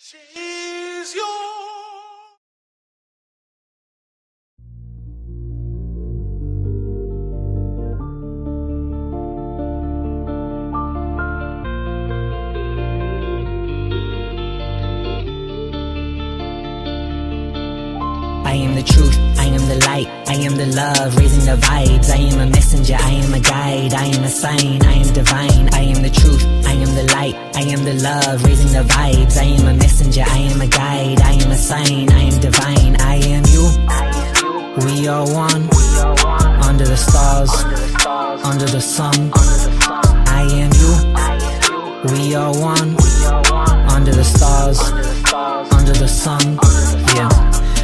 She's yours. I am the truth, I am the light, I am the love, raising the vibes. I am a messenger, I am a guide, I am a sign, I am divine. I am the truth, I am the light, I am the love, raising the vibes. I am a messenger, I am a guide, I am a sign, I am divine. I am you, we are one, under the stars, under the sun. I am you, we are one, under the stars, under the sun. Yeah.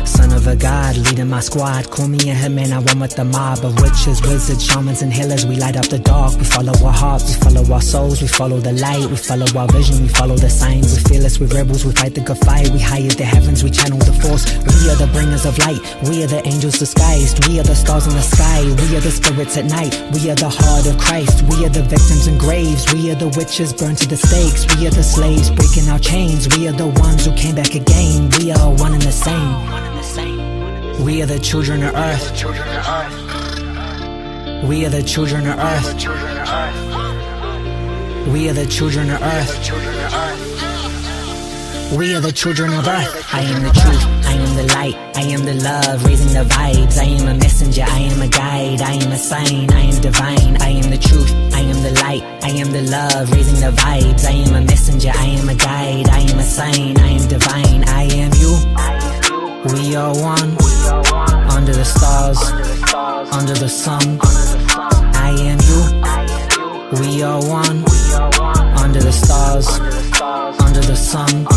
Son of a god, leading my squad. Call me a hitman, I run with the mob of witches, wizards, shamans, and healers. We light up the dark, we follow our hearts, we follow our souls, we follow the light, we follow our vision, we follow the signs. We're fearless, we're rebels, we fight the good fight. We higher the heavens, we channel the force. We are the bringers of light, we are the angels disguised. We are the stars in the sky, we are the spirits at night. We are the heart of Christ, we are the victims in graves. We are the witches burned to the stakes. We are the slaves breaking our chains. We are the ones who came back again. We are one and the same. We are the children of earth. We are the children of earth. We are the children of earth. We are the children of earth. I am the truth, I am the light, I am the love, raising the vibes. I am a messenger, I am a guide, I am a sign, I am divine. I am the truth, I am the light, I am the love, raising the vibes. I am a messenger, I am a guide, I am a sign, I am divine. I am you, we are one, under the stars, under the sun. I am you, we are one, under the stars, under the sun.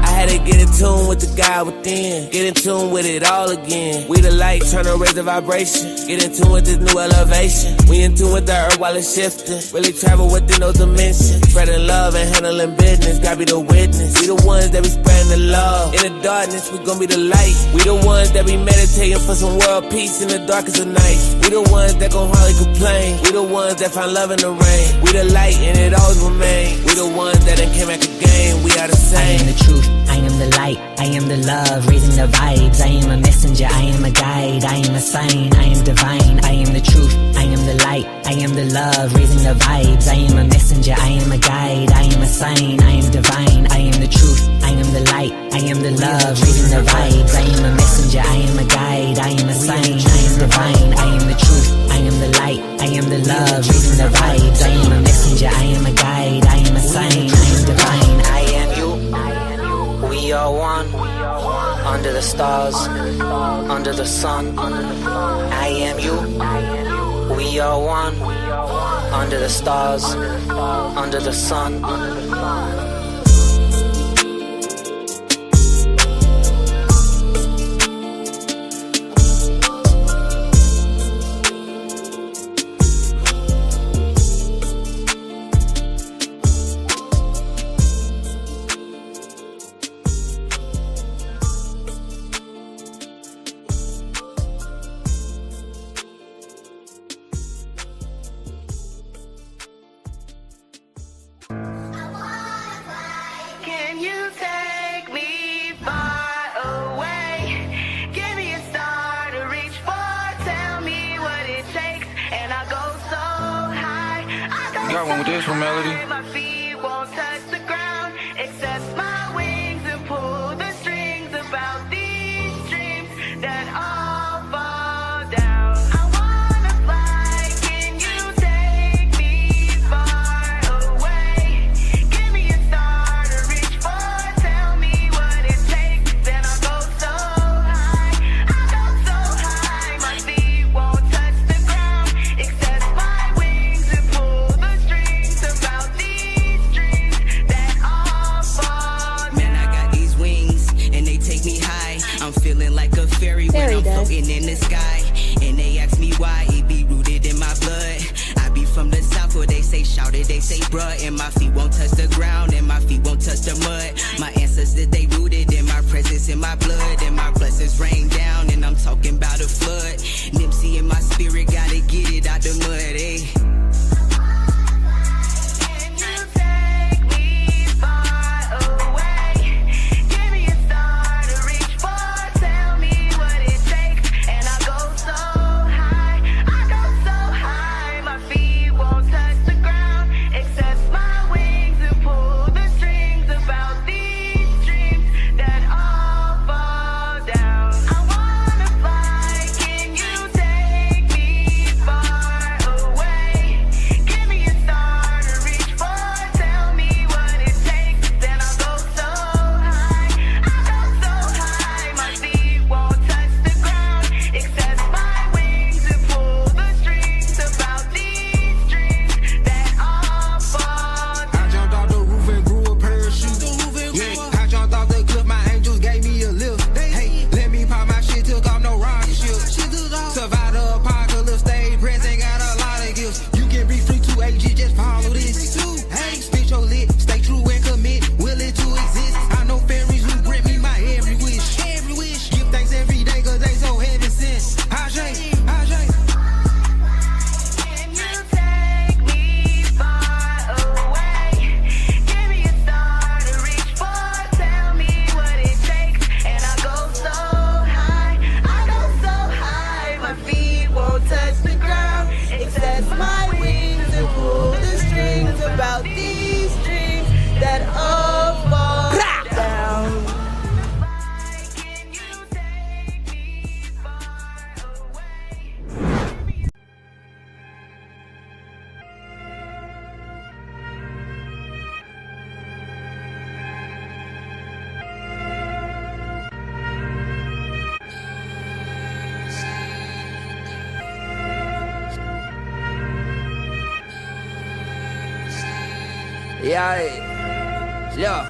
I had to get in tune with the God within, get in tune with it all again. We the light, trying to raise the vibration, get in tune with this new elevation. We in tune with the earth while it's shifting, really travel within those dimensions, spreading love and handling business. God be the witness, we the ones that be spreading the love. In the darkness, we gon' be the light. We the ones that be meditating for some world peace in the darkest of nights. We the ones that gon' hardly complain, we the ones that find love in the rain. We the light and it always remain. We the ones that done came back again, we are the same. I am the truth, I am the light, I am the love, raising the vibes. I am a messenger, I am a guide, I am a sign, I am divine. I am the truth, I am the light, I am the love, raising the vibes. I am a messenger, I am a guide, I am a sign, I am divine. I am the truth, I am the light, I am the love, raising the vibes. I am a messenger, I am a guide, I am a sign, I am divine. I am the truth, I am the light, I am the love, raising the vibes. I am a messenger, I am a guide, I am a sign, I am divine. I am you, we are one, under the stars, under the sun. I am you, we are one, under the stars, under the sun. Can you take me far away? Give me a star to reach for. Tell me what it takes, and I'll go so high. You got one with this one, Melody? My feet won't touch the ground, except my wings, and pull the strings about these dreams that all fall down. I wanna fly. Can you take me far away? Give me a star to reach for. Tell me what it takes, then I'll go so high. I'll go so high. My feet won't touch the ground, except my wings, and pull the strings about these dreams that all fall down. Man, I got these wings and they take me high. I'm feeling like a fairy when I'm floating in the sky. And they ask me why, it be rooted in my blood. I be from the south where they say shout it, they say bruh. And my feet won't touch the ground, and my feet won't touch the mud. My ancestors, they rooted in my presence, in my blood. And my blessings rain down, and I'm talking about a flood. Nipsey in my spirit, gotta get it out the mud, eh? Can you take me far away? Yeah.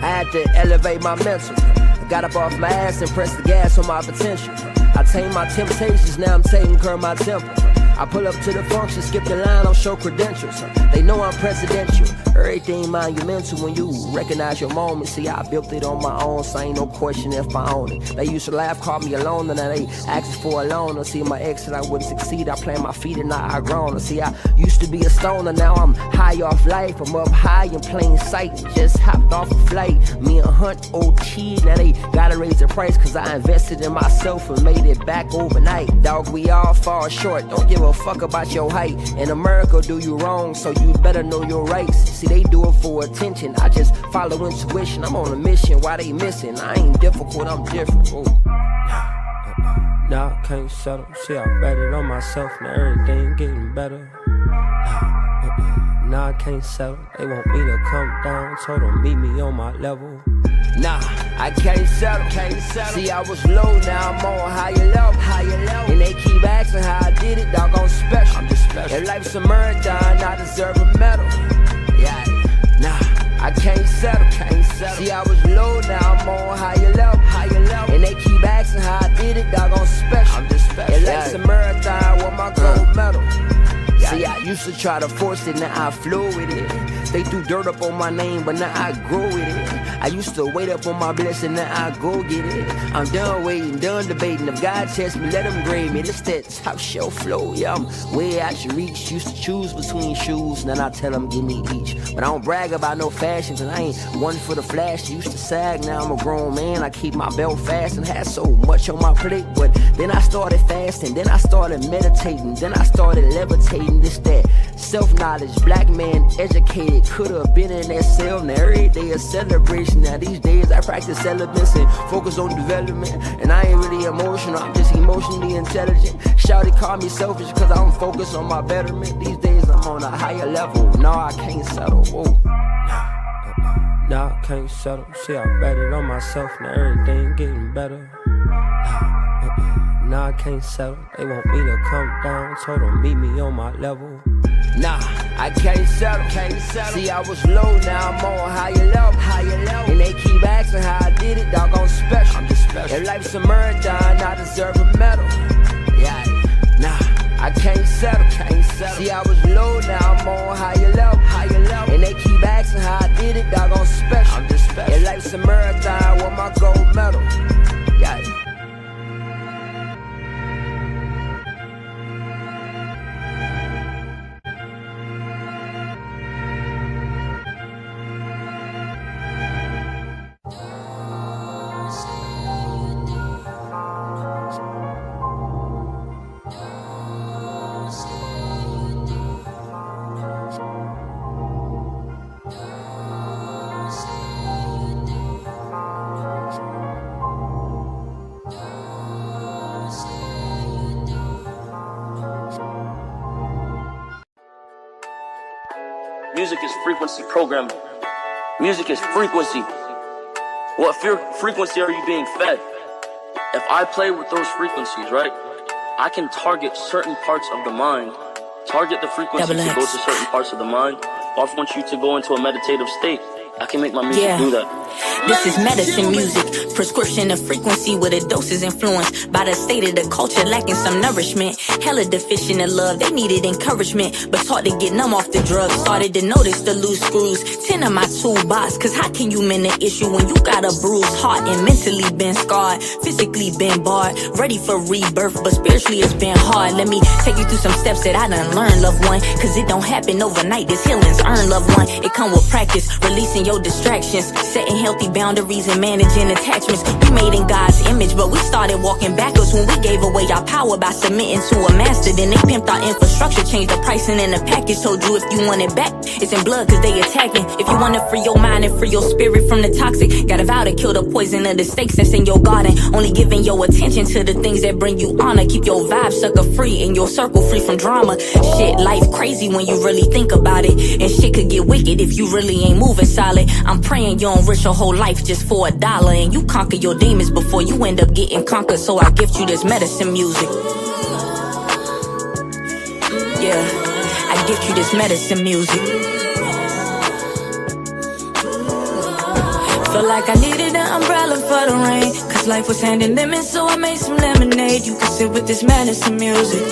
I had to elevate my mental. I got up off my ass and pressed the gas on my potential. I tamed my temptations, now I'm taking care of my temple. I pull up to the function, skip the line, I'll show credentials. They know I'm presidential. Everything monumental when you recognize your moment. See, I built it on my own, so ain't no question if I own it. They used to laugh, call me alone, and now they ask for a loan. See, my ex said I wouldn't succeed. I planted my feet and now I grown. See, I used to be a stoner, now I'm high off life. I'm up high in plain sight, just hopped off a flight. Me and Hunt, old kid, now they gotta raise the price, cause I invested in myself and made it back overnight. Dog, we all fall short, don't give a fuck about your height. In America, do you wrong, so you better know your rights. See, they do it for attention, I just follow intuition. I'm on a mission, why they missing? I ain't difficult, I'm different. Nah, I can't settle. See, I bet it on myself, now everything getting better. Nah, I can't settle. They want me to come down, told them meet me on my level. Nah, I can't settle. See, I was low, now I'm on higher level. And they keep asking how I did it, dog, I'm special. I'm just special. If life's a marathon, I deserve a medal. Yeah, nah, I can't settle. See, I was low, now I'm on higher level. And they keep asking how I did it, dog, I'm special. I'm just special. If life's a marathon, I want my gold medal. See, I used to try to force it, now I flow with it. They threw dirt up on my name, but now I grow with it. I used to wait up on my blessing, now I go get it. I'm done waiting, done debating. If God tests me, let him grade me. This that top shelf flow, yeah, I'm way out your reach. Used to choose between shoes, now I tell them give me each. But I don't brag about no fashion, cause I ain't one for the flash. Used to sag, now I'm a grown man. I keep my belt fast and had so much on my plate. But then I started fasting, then I started meditating, then I started levitating. This that self-knowledge, black man educated, could've been in that cell. Now every day a celebration. Now these days I practice celibacy and focus on development. And I ain't really emotional, I'm just emotionally intelligent. Shawty call me selfish cause I don't focus on my betterment. These days I'm on a higher level. No, I can't settle. Whoa. Nah, I can't settle. See, I bet it on myself, now everything getting better. Nah, I can't settle. They want me to come down, told them meet me on my level. Nah, I can't settle. See, I was low, now I'm on higher level. And they keep asking how I did it, dog, I'm special. I'm just special. If life's a marathon, I deserve a medal. Yeah, nah, I can't settle. See, I was low, now I'm on higher level. And they keep asking how I did it, dog, I'm special. I'm just special. If life's a marathon, I want my gold medal. Yeah. Music is frequency programming. Music is frequency. What frequency are you being fed? If I play with those frequencies, right, I can target certain parts of the mind, target the frequency to go to certain parts of the mind. Or if I want you to go into a meditative state, I can make my music do that. This is medicine music, prescription of frequency with a dose is influenced by the state of the culture lacking some nourishment. Hella deficient in love, they needed encouragement, but taught to get numb off the drugs. Started to notice the loose screws, 10 of my toolbox, cause how can you mend the issue when you got a bruised heart and mentally been scarred, physically been barred, ready for rebirth, but spiritually it's been hard. Let me take you through some steps that I done learned, loved one, cause it don't happen overnight, this healing's earned, loved one. It come with practice, releasing your distractions, setting healthy boundaries and managing attachments. We made in God's image, but we started walking backwards when we gave away our power by submitting to a master. Then they pimped our infrastructure, changed the pricing in the package. Told you if you want it back, it's in blood cause they attacking. If you want to free your mind and free your spirit from the toxic, gotta vow to kill the poison of the snakes that's in your garden. Only giving your attention to the things that bring you honor. Keep your vibe sucker free and your circle free from drama. Shit, life crazy when you really think about it, and shit could get wicked if you really ain't moving solid. I'm praying you don't risk your whole life just for $1, and you conquer your demons before you end up getting conquered. So I gift you this medicine music. Yeah, I gift you this medicine music. Felt like I needed an umbrella for the rain, cause life was handing lemons, so I made some lemonade. You can sit with this medicine music.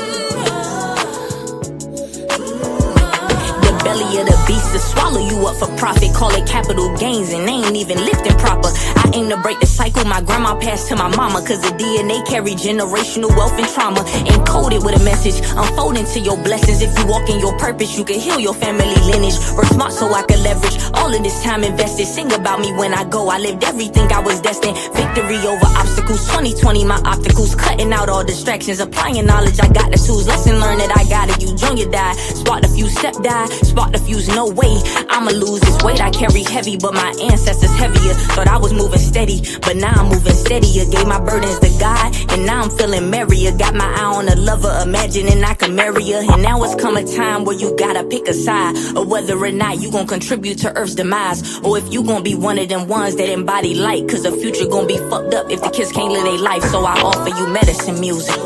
Belly of the beast to swallow you up for profit. Call it capital gains and they ain't even lifting proper. I aim to break the cycle my grandma passed to my mama, cause the DNA carry generational wealth and trauma. Encoded with a message, unfolding to your blessings. If you walk in your purpose, you can heal your family lineage. Work smart so I can leverage all of this time invested. Sing about me when I go, I lived everything I was destined. Victory over obstacles, 2020 my opticals. Cutting out all distractions, applying knowledge, I got the tools. Lesson learned that I got it, you junior die. Spark the fuse, step die. Spark the fuse, no way, I'ma lose this weight I carry heavy, but my ancestors heavier. Thought I was moving steady, but now I'm moving steadier. Gave my burdens to God, and now I'm feeling merrier. Got my eye on a lover, imagining I can marry her. And now it's come a time where you gotta pick a side, or whether or not you gon' contribute to Earth's demise, or if you gon' be one of them ones that embody light. Cause the future gon' be fucked up if the kids can't live their life. So I offer you medicine music.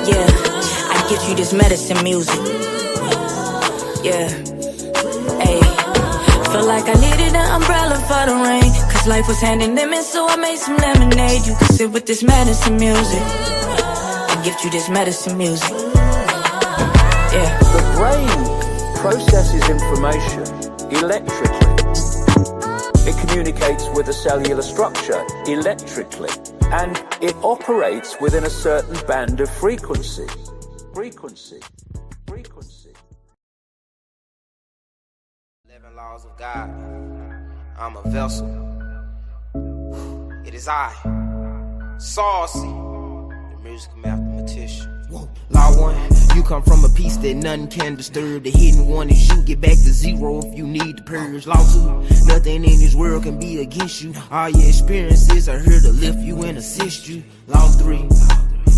Yeah, I get you this medicine music. Yeah, ayy. Felt like I needed an umbrella for the rain, cause life was handing lemons, so I made some lemonade. You can sit with this medicine music. I gift you this medicine music. Yeah. The brain processes information electrically. It communicates with a cellular structure electrically, and it operates within a certain band of frequency. Frequency. 11 laws of God. I'm a vessel. It is I, Saucy, the musical mathematician. Law 1, you come from a piece that none can disturb. The hidden one is you, get back to zero if you need to purge. Law 2, nothing in this world can be against you. All your experiences are here to lift you and assist you. Law 3,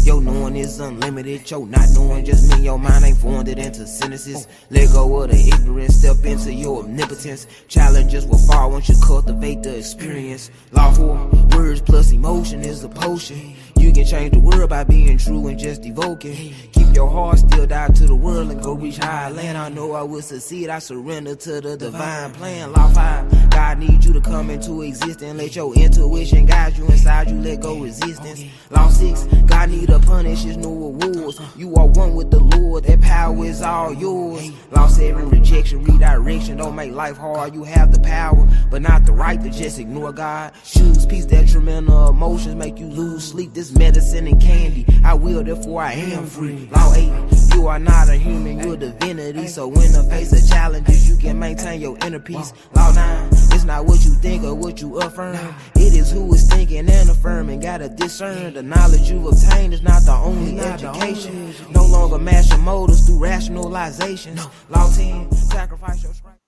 your knowing is unlimited, your not knowing just mean your mind ain't formed it into sentences. Let go of the ignorance, step into your omnipotence. Challenges will fall once you cultivate the experience. Law 4, words plus emotion is a potion. You can change the world by being true and just evoking. Keep your heart still out to the world and go reach higher land. I know I will succeed, I surrender to the divine plan. Law 5, God needs you to come into existence. Let your intuition guide you inside you, let go resistance. Law 6, God need to punish his no rewards. You are one with the Lord, that power is all yours. Law 7, rejection, redirection, don't make life hard. You have the power, but not the right to just ignore God. Choose peace, detrimental emotions make you lose sleep. This medicine and candy, I will, therefore I am free. Law 8, you are not a human, you're a divinity. So in the face of challenges, you can maintain your inner peace. Law 9, it's not what you think or what you affirm. It is who is thinking and affirming. Gotta discern the knowledge you've obtained is not the only education. No longer mash your motives through rationalization. Law 10, sacrifice your strength.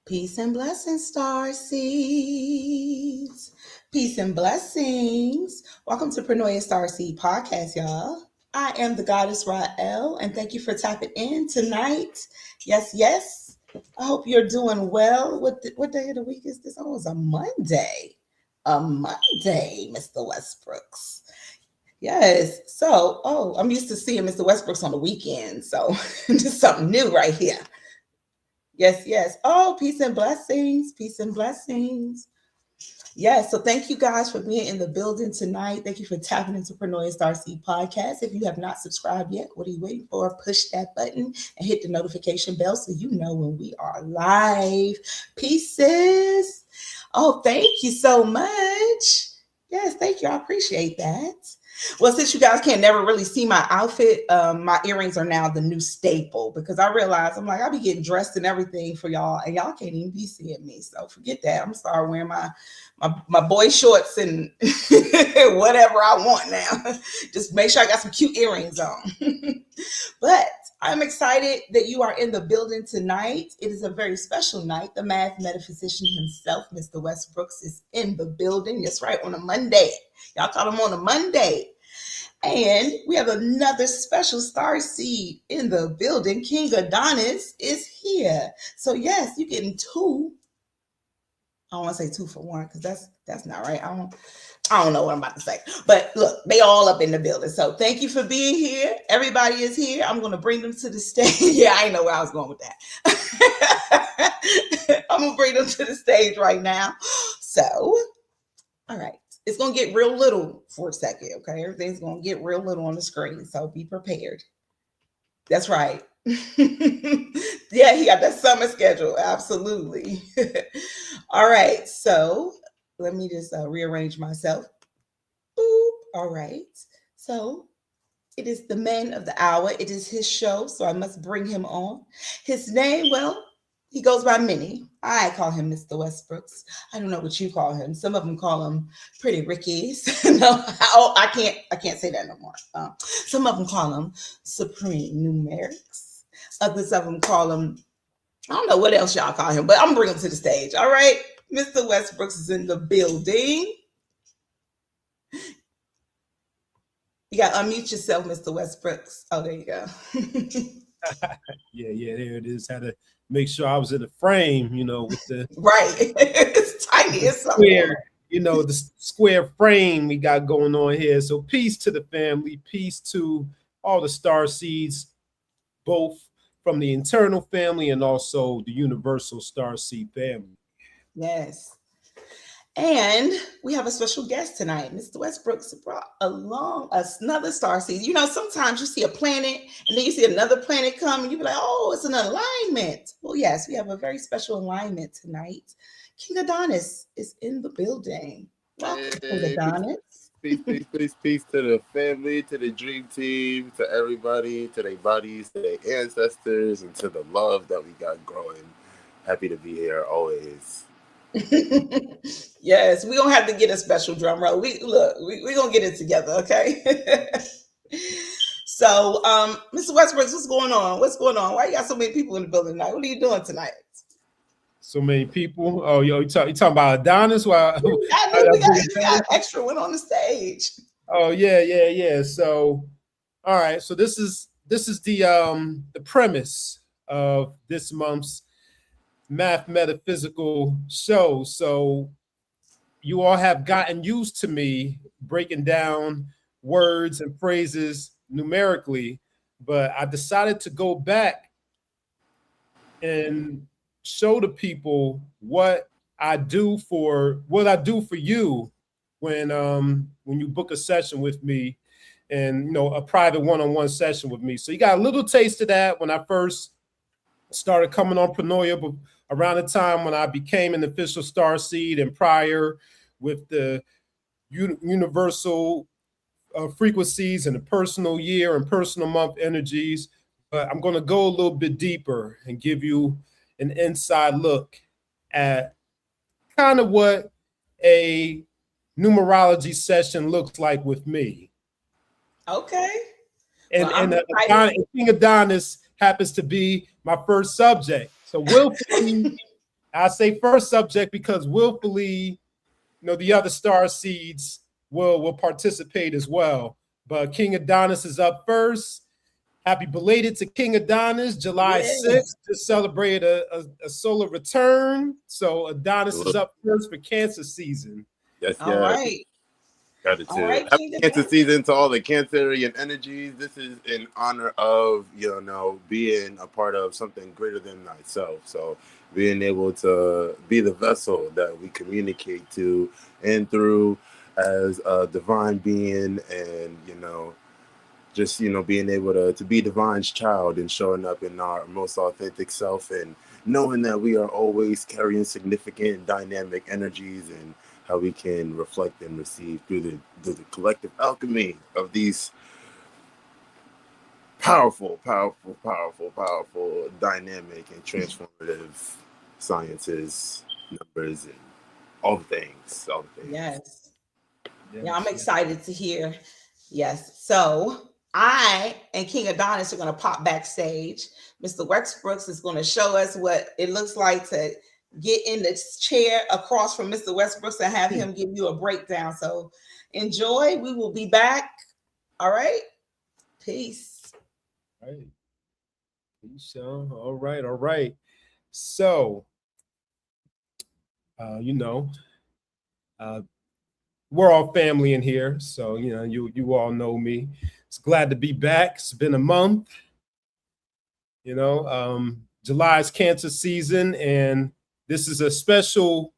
Peace and blessings, star seeds. Peace and blessings. Welcome to Pronoia Star Seed Podcast, y'all. I am the goddess Rael, and thank you for tapping in tonight. Yes. I hope you're doing well. What day of the week is this? Oh, it's a Monday. Mr. WestBrooks. Yes. So, I'm used to seeing Mr. WestBrooks on the weekend. So, just something new right here. Yes. Oh, peace and blessings. Yes, so thank you guys for being in the building tonight. Thank you for tapping into Pronoia Star Seed Podcast. If you have not subscribed yet, what are you waiting for? Push that button and hit the notification bell so you know when we are live. Pieces. Oh, thank you so much. Yes, thank you. I appreciate that. Well, since you guys can never really see my outfit, my earrings are now the new staple because I realized I'll be getting dressed and everything for y'all and y'all can't even be seeing me. So forget that. I'm sorry wearing my boy shorts and whatever I want now. Just make sure I got some cute earrings on. But I'm excited that you are in the building tonight. It is a very special night. The math metaphysician himself, Mr. WestBrooks, is in the building. That's right, on a Monday. Y'all caught him on a Monday. And we have another special star seed in the building. King Adonnis is here. So yes, you're getting two. I don't want to say 2 for 1 because that's not right. I don't know what I'm about to say. But look, they all up in the building. So thank you for being here. Everybody is here. I'm going to bring them to the stage. Yeah, I know where I was going with that. gonna bring them to the stage right now. So, all right. It's gonna get real little for a second, okay? Everything's gonna get real little on the screen, so be prepared. That's right. Yeah, he got that summer schedule. Absolutely. All right. So let me just rearrange myself. Boop. All right. So it is the man of the hour. It is his show, so I must bring him on. His name, well, he goes by many. I call him Mr. WestBrooks. I don't know what you call him. Some of them call him Pretty Ricky's. No, I can't say that no more. Some of them call him Supreme Numerics. Others of them call him, I don't know what else y'all call him, but I'm gonna bring him to the stage. All right, Mr. WestBrooks is in the building. You got to unmute yourself, Mr. WestBrooks. Oh, there you go. Yeah, there it is. Had to make sure I was in the frame, with the right. It's tiny. It's square, the square frame we got going on here. So peace to the family, peace to all the star seeds, both from the internal family and also the universal star seed family. Yes. And we have a special guest tonight. Mr. WestBrooks brought along another star seed. Sometimes you see a planet and then you see another planet come and you be like, oh, it's an alignment. Well, yes, we have a very special alignment tonight. King Adonnis is in the building. Welcome, King Adonnis. Peace to the family, to the dream team, to everybody, to their bodies, to their ancestors, and to the love that we got growing. Happy to be here always. Yes, we're gonna have to get a special drum roll. We're gonna get it together, okay? So, Mr. WestBrooks, what's going on? Why you got so many people in the building tonight? What are you doing tonight? So many people. Oh, you talking about Adonnis? Well, we got an extra one on the stage. Oh yeah. So, all right. So this is the premise of this month's Math Metaphysical show. So you all have gotten used to me breaking down words and phrases numerically, but I decided to go back and show the people what I do for you when you book a session with me and a private one-on-one session with me. So you got a little taste of that when I first started coming on Pronoia, but around the time when I became an official star seed and prior with the universal frequencies and the personal year and personal month energies. But I'm going to go a little bit deeper and give you an inside look at kind of what a numerology session looks like with me. Okay. And King Adonnis happens to be my first subject. So willfully, I say first subject because willfully, the other star seeds will participate as well. But King Adonnis is up first. Happy belated to King Adonnis, July 6th, to celebrate a solar return. So Adonnis is up first for Cancer season. Yes, all right. Gratitude. All right, Happy Cancer season to all the Cancerian energies. This is in honor of, being a part of something greater than thyself. So being able to be the vessel that we communicate to and through as a divine being and, just, being able to be divine's child and showing up in our most authentic self and knowing that we are always carrying significant dynamic energies and how we can reflect and receive through the collective alchemy of these powerful, dynamic and transformative sciences, numbers, and all the things. Yes. Yeah, I'm excited to hear. Yes. So I and King Adonnis are going to pop backstage. Mr. WestBrooks is going to show us what it looks like to get in this chair across from Mr. WestBrooks and have him give you a breakdown. So enjoy. We will be back. All right. Peace. All right. Peace, y'all. All right. So, we're all family in here. So, you all know me. It's glad to be back. It's been a month. July is Cancer season, and this is a special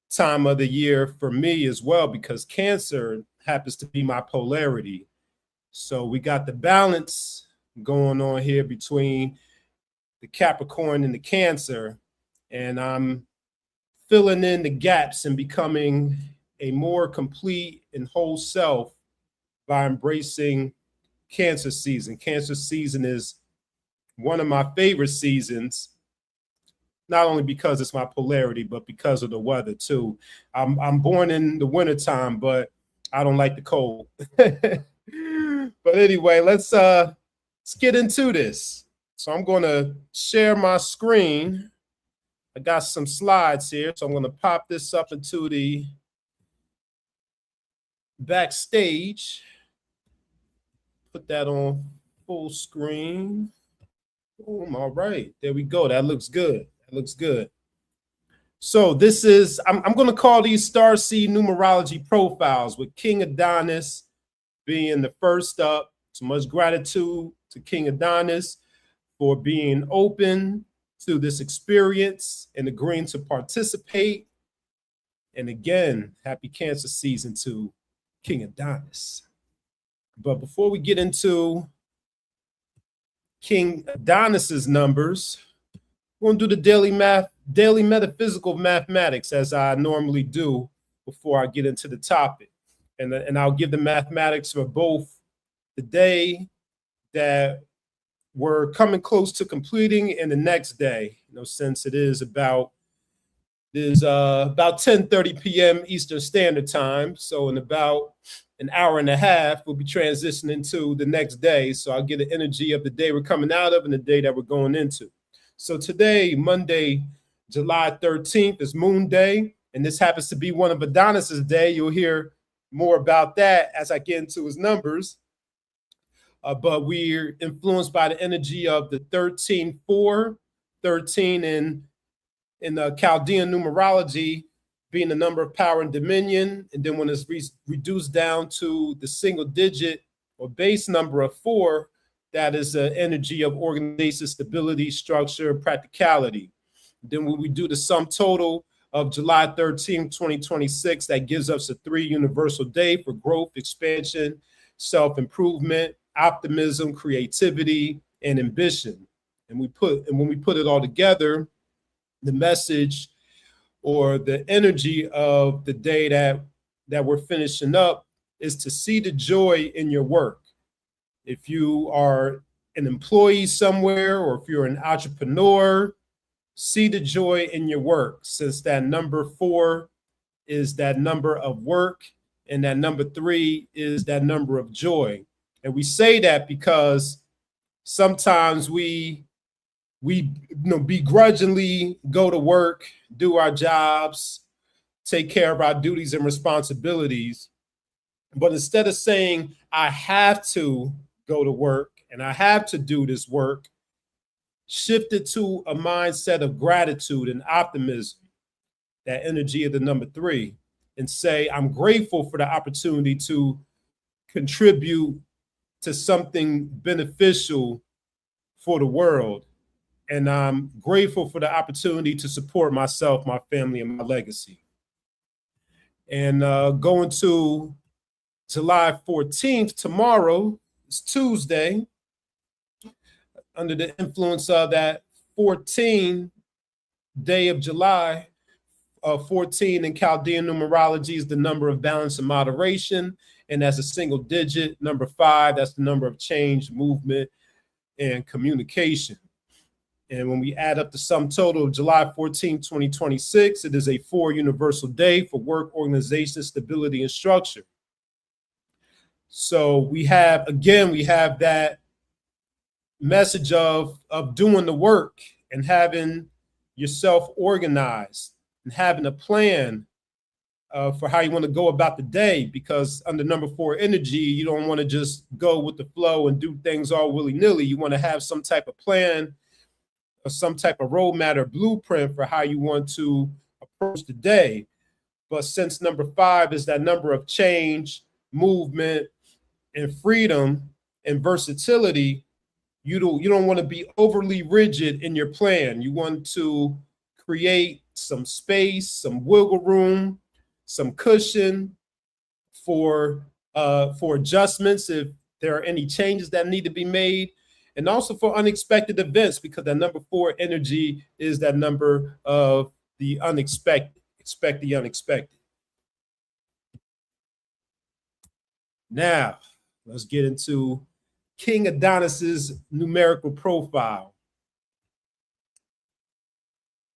time of the year for me as well, because Cancer happens to be my polarity. So we got the balance going on here between the Capricorn and the Cancer, and I'm filling in the gaps and becoming a more complete and whole self by embracing Cancer season. Cancer season is one of my favorite seasons, not only because it's my polarity, but because of the weather too. I'm born in the wintertime, but I don't like the cold. But anyway, let's get into this. So I'm going to share my screen. I got some slides here, so I'm going to pop this up into the backstage. Put that on full screen. Boom, all right, there we go. That looks good. That looks good. So this is, I'm going to call these Starseed numerology profiles, with King Adonnis being the first up. So much gratitude to King Adonnis for being open to this experience and agreeing to participate. And again, happy Cancer season to King Adonnis. But before we get into King Adonis's numbers, we're going to do the daily metaphysical mathematics, as I normally do before I get into the topic. And I'll give the mathematics for both the day that we're coming close to completing and the next day, since it is about 10:30 p.m. Eastern Standard Time. So in about an hour and a half, we'll be transitioning to the next day. So I'll get the energy of the day we're coming out of and the day that we're going into. So today, Monday, July 13th, is Moon Day, and this happens to be one of Adonis's day. You'll hear more about that as I get into his numbers. But we're influenced by the energy of the 13-4, 13 in the Chaldean numerology being the number of power and dominion. And then when it's reduced down to the single digit or base number of 4, that is the energy of organization, stability, structure, practicality. Then when we do the sum total of July 13, 2026, that gives us a 3 universal day for growth, expansion, self-improvement, optimism, creativity, and ambition. And when we put it all together, the message or the energy of the day that we're finishing up is to see the joy in your work. If you are an employee somewhere, or if you're an entrepreneur, see the joy in your work, since that number 4 is that number of work, and that number 3 is that number of joy. And we say that because sometimes we begrudgingly go to work, do our jobs, take care of our duties and responsibilities. But instead of saying, I have to go to work and I have to do this work, shift it to a mindset of gratitude and optimism, that energy of the number 3, and say, I'm grateful for the opportunity to contribute to something beneficial for the world. And I'm grateful for the opportunity to support myself, my family, and my legacy. And going to July 14th, tomorrow, it's Tuesday, under the influence of that 14 day of July. 14 in Chaldean numerology is the number of balance and moderation, and that's a single digit. Number 5, that's the number of change, movement, and communication. And when we add up the sum total of July 14, 2026, it is a 4 universal day for work, organization, stability, and structure. So we have that message of doing the work and having yourself organized and having a plan for how you want to go about the day, because under number 4 energy, you don't want to just go with the flow and do things all willy-nilly. You want to have some type of plan or some type of roadmap or blueprint for how you want to approach the day. But since number 5 is that number of change, movement, and freedom and versatility, you don't want to be overly rigid in your plan. You want to create some space, some wiggle room, some cushion for adjustments if there are any changes that need to be made, and also for unexpected events, because that number 4 energy is that number of the unexpected. Expect the unexpected. Now, let's get into King Adonnis's numerical profile.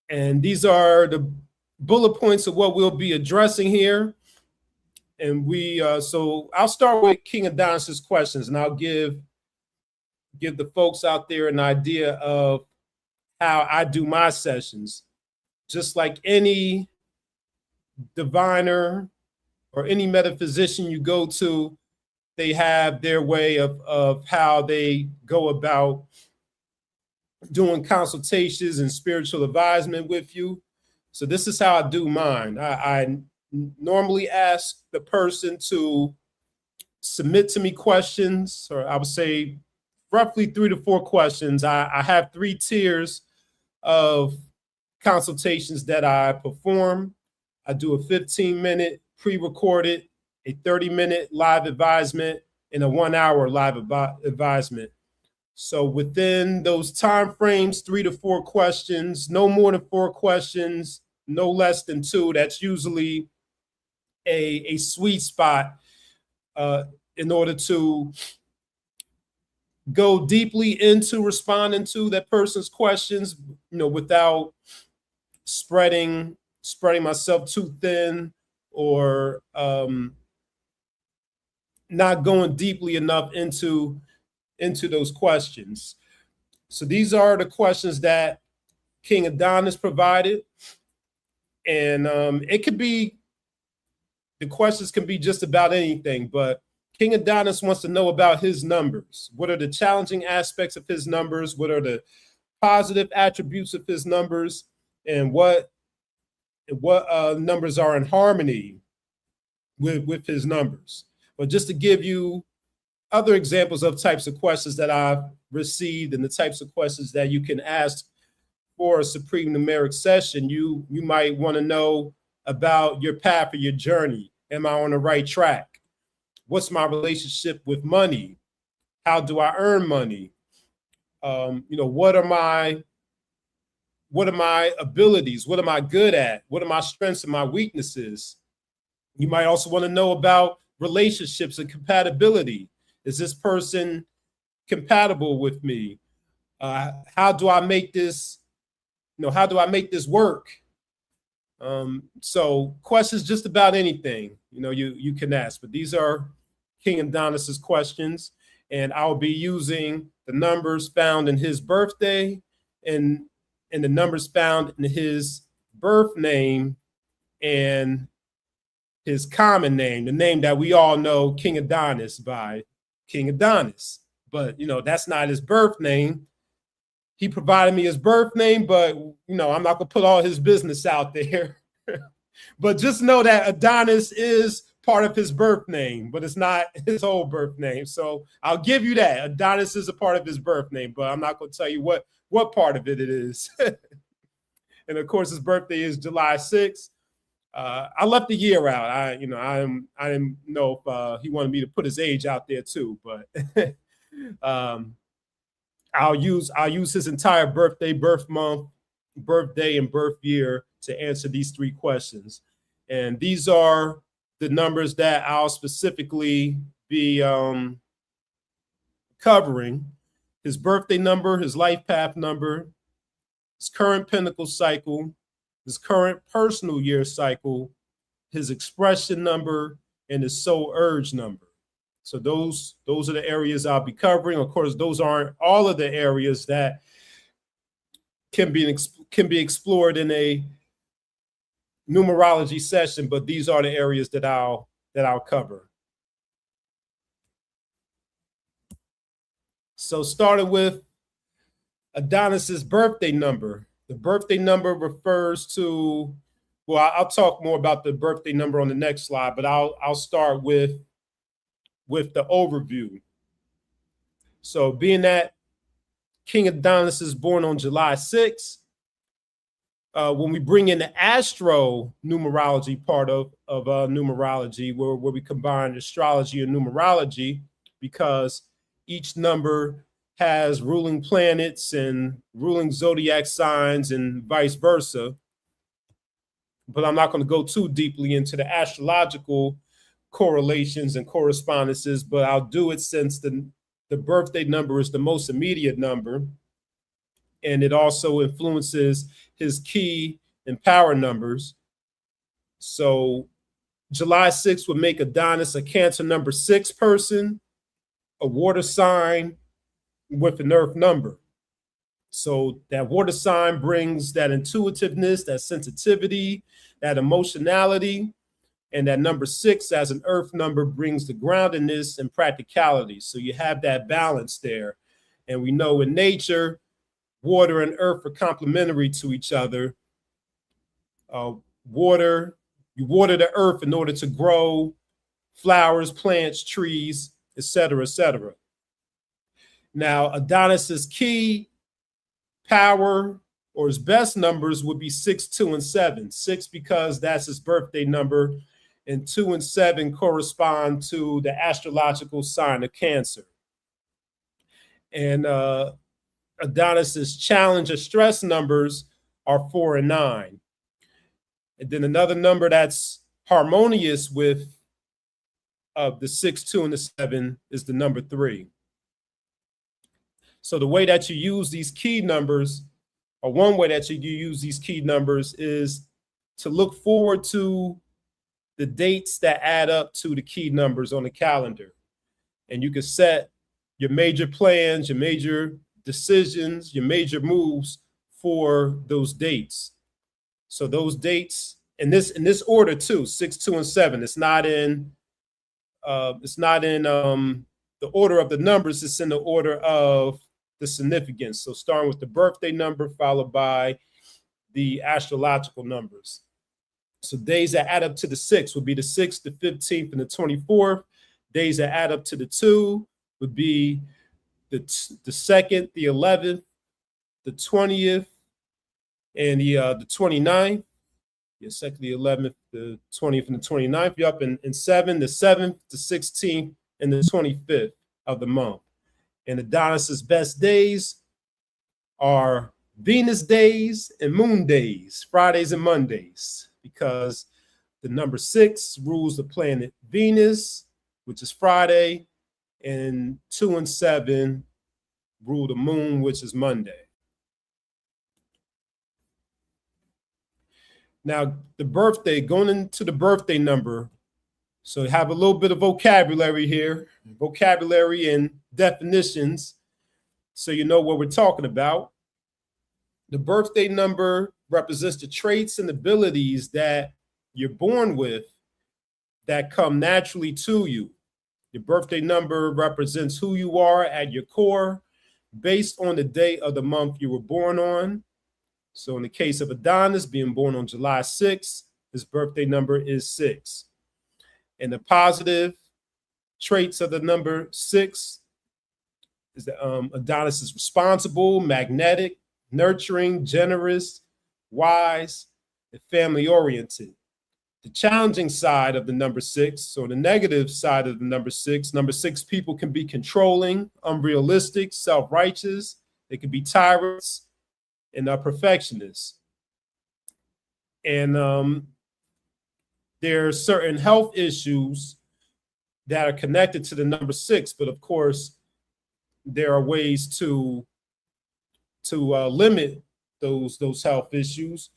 And these are the bullet points of what we'll be addressing here. And so I'll start with King Adonnis's questions, and I'll give the folks out there an idea of how I do my sessions. Just like any diviner or any metaphysician you go to, they have their way of how they go about doing consultations and spiritual advisement with you. So this is how I do mine. I normally ask the person to submit to me questions, or I would say roughly 3 to 4 questions. I have 3 tiers of consultations that I perform. I do a 15-minute pre-recorded, a 30-minute live advisement, and a 1-hour live advisement. So within those time frames, 3 to 4 questions, no more than 4 questions, no less than 2. That's usually a sweet spot in order to go deeply into responding to that person's questions, without spreading myself too thin, or not going deeply enough into those questions. So these are the questions that King Adonnis provided. And the questions can be just about anything, but King Adonnis wants to know about his numbers. What are the challenging aspects of his numbers? What are the positive attributes of his numbers? And what numbers are in harmony with his numbers? But just to give you other examples of types of questions that I've received and the types of questions that you can ask for a supreme numeric session, you might want to know about your path or your journey. Am I on the right track? What's my relationship with money? How do I earn money? What are my abilities? What am I good at? What are my strengths and my weaknesses? You might also want to know about relationships and compatibility. Is this person compatible with me? How do I make this, work? So questions just about anything, you can ask, but these are King Adonnis's questions, and I'll be using the numbers found in his birthday and the numbers found in his birth name and his common name, the name that we all know King Adonnis by, King Adonnis. But, that's not his birth name. He provided me his birth name, but, I'm not going to put all his business out there. But just know that Adonnis is part of his birth name, but it's not his whole birth name. So I'll give you that. Adonnis is a part of his birth name, but I'm not going to tell you what part of it is. And of course, his birthday is July 6th. I left the year out. I didn't know if he wanted me to put his age out there too, but I'll use his entire birthday, birth month, birthday, and birth year to answer these 3 questions. And these are the numbers that I'll specifically be covering: his birthday number, his life path number, his current pinnacle cycle, his current personal year cycle, his expression number, and his soul urge number. So those are the areas I'll be covering. Of course, those aren't all of the areas that can be explored in a numerology session, but these are the areas that I'll cover. So starting with Adonnis's birthday number. The birthday number refers to, well, I'll talk more about the birthday number on the next slide, but I'll start with the overview. So being that King Adonnis is born on July 6th, when we bring in the astro numerology part of numerology, where we combine astrology and numerology, because each number has ruling planets and ruling zodiac signs and vice versa. But I'm not going to go too deeply into the astrological correlations and correspondences, but I'll do it since the birthday number is the most immediate number, and it also influences his key and power numbers. So July 6th would make Adonnis a Cancer number 6 person, a water sign with an earth number. So that water sign brings that intuitiveness, that sensitivity, that emotionality, and that number 6 as an earth number brings the groundedness and practicality. So you have that balance there. And we know in nature, water and earth are complementary to each other. You water the earth in order to grow flowers, plants, trees, etc., etc. Now, Adonis's key power or his best numbers would be 6, 2, and 7. 6 because that's his birthday number, and 2 and 7 correspond to the astrological sign of Cancer. And Adonis's challenge or stress numbers are 4 and 9. And then another number that's harmonious with the 6, 2, and the 7 is the number 3. So the way that you use these key numbers, or one way that you use these key numbers, is to look forward to the dates that add up to the key numbers on the calendar. And you can set your major plans, your major decisions, your major moves for those dates. So those dates in this order too, 6, 2, and 7. It's not in the order of the numbers. It's in the order of the significance. So starting with the birthday number, followed by the astrological numbers. So days that add up to the 6 would be the 6th, the 15th, and the 24th. Days that add up to the 2 would be the 2nd, the 11th, the 20th, and the 29th. The 2nd, the 11th, the 20th, and the 29th. You're up in 7, the 7th, the 16th, and the 25th of the month. And Adonis's best days are Venus days and moon days, Fridays and Mondays, because the number 6 rules the planet Venus, which is Friday, and 2 and 7 rule the moon, which is Monday. Now, the birthday, going into the birthday number, so have a little bit of vocabulary here, vocabulary and definitions, so you know what we're talking about. The birthday number represents the traits and abilities that you're born with that come naturally to you. Your birthday number represents who you are at your core based on the day of the month you were born on. So in the case of Adonnis being born on July 6th, his birthday number is 6. And the positive traits of the number 6 is that Adonnis is responsible, magnetic, nurturing, generous, wise, and family-oriented. The challenging side of the number 6, so the negative side of the number 6 people can be controlling, unrealistic, self-righteous. They can be tyrants and perfectionists. And there are certain health issues that are connected to the number 6, but of course, there are ways to limit those health issues.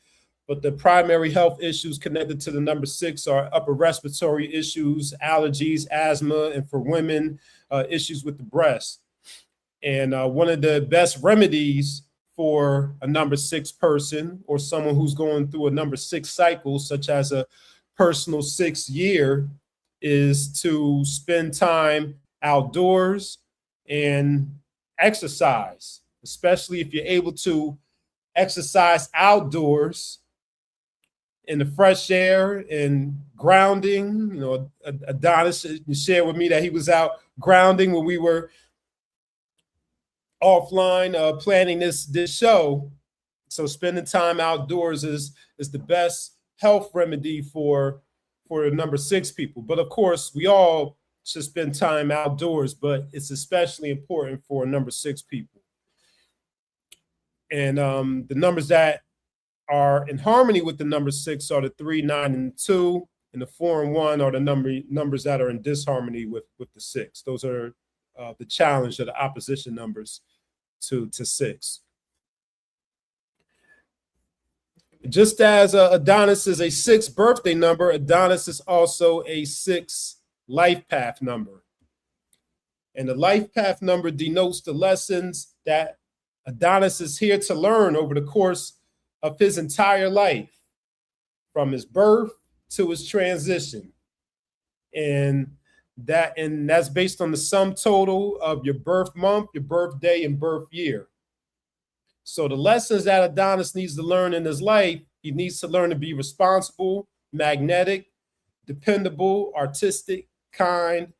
But the primary health issues connected to the number 6 are upper respiratory issues, allergies, asthma, and for women, issues with the breast. And one of the best remedies for a number 6 person or someone who's going through a number 6 cycle, such as a personal 6 year, is to spend time outdoors and exercise, especially if you're able to exercise outdoors in the fresh air and grounding. You know, Adonnis shared with me that he was out grounding when we were offline planning this show So spending time outdoors is the best health remedy for number 6 people. But of course, we all should spend time outdoors, but it's especially important for number 6 people. And the numbers that are in harmony with the number 6 are the 3, 9, and 2, and the 4 and 1 are the numbers that are in disharmony with the 6. Those are the challenge of the opposition numbers to 6. Just as Adonnis is a 6 birthday number, Adonnis is also a 6 life path number. And the life path number denotes the lessons that Adonnis is here to learn over the course of his entire life, from his birth to his transition. And that's based on the sum total of your birth month, your birthday, and birth year. So the lessons that Adonnis needs to learn in his life, he needs to learn to be responsible, magnetic, dependable, artistic, kind,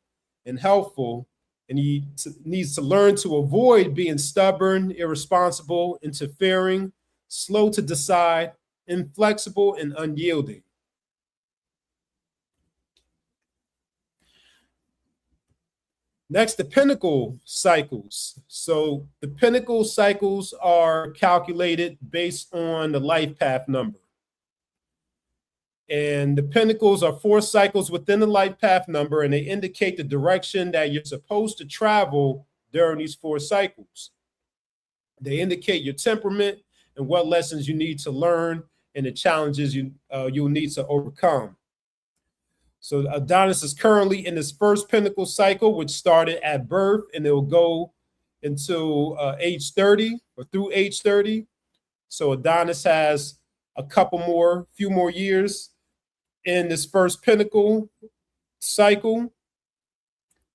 and helpful. And he needs to learn to avoid being stubborn, irresponsible, interfering, slow to decide, inflexible, and unyielding. Next, the pinnacle cycles. So the pinnacle cycles are calculated based on the life path number. And the pinnacles are 4 cycles within the life path number, and they indicate the direction that you're supposed to travel during these 4 cycles. They indicate your temperament and what lessons you need to learn and the challenges you'll need to overcome. So Adonnis is currently in his first pinnacle cycle, which started at birth, and it will go until age 30 or through age 30. So Adonnis has few more years in this first pinnacle cycle.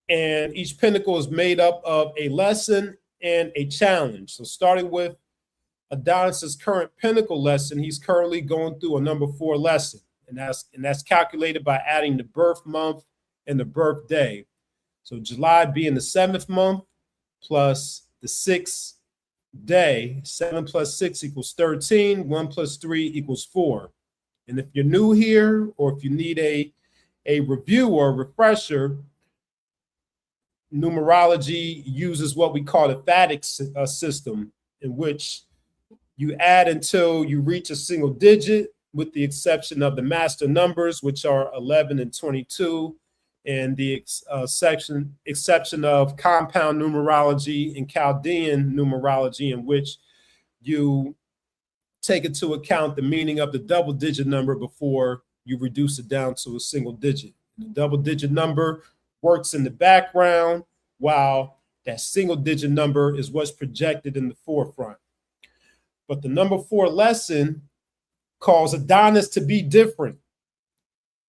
And each pinnacle is made up of a lesson and a challenge. So starting with Adonnis's current pinnacle lesson, he's currently going through a number 4 lesson. And that's calculated by adding the birth month and the birthday. So July being the 7th month plus the 6th day. 7 plus 6 equals 13. 1 plus 3 equals 4. And if you're new here, or if you need a review or a refresher, numerology uses what we call the phatic system, in which you add until you reach a single digit, with the exception of the master numbers, which are 11 and 22, and the exception of compound numerology and Chaldean numerology, in which you take into account the meaning of the double digit number before you reduce it down to a single digit. The double digit number works in the background, while that single digit number is what's projected in the forefront. But the number 4 lesson calls Adonnis to be different.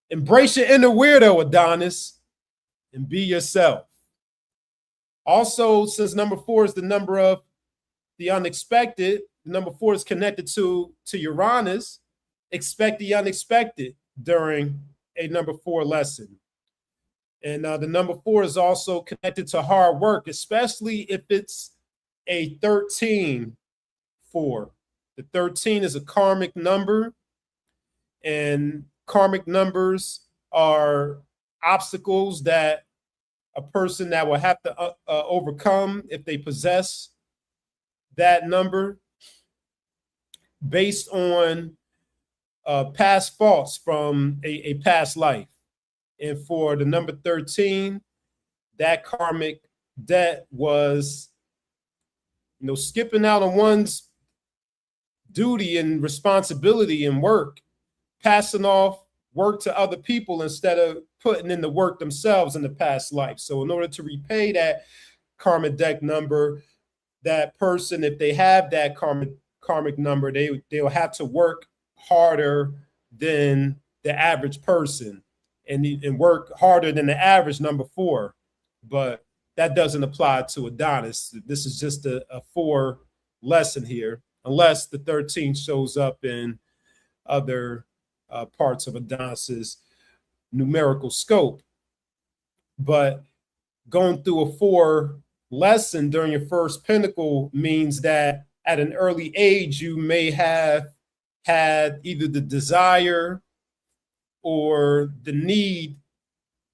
Embrace your inner weirdo, Adonnis, and be yourself. Also, since number 4 is the number of the unexpected, number 4 is connected to Uranus. Expect the unexpected during a number 4 lesson. And the number 4 is also connected to hard work, especially if it's a 13-4. The 13 is a karmic number, and karmic numbers are obstacles that a person that will have to overcome if they possess that number, based on past faults from a past life. And for the number 13, that karmic debt was, skipping out on one's duty and responsibility and work, passing off work to other people instead of putting in the work themselves in the past life. So in order to repay that karmic debt number, that person, if they have that karmic number, they'll have to work harder than the average person, and work harder than the average number 4. But that doesn't apply to Adonnis. This is just a 4 lesson here, unless the 13 shows up in other parts of Adonnis's numerical scope. But going through a 4 lesson during your first pinnacle means that at an early age, you may have had either the desire or the need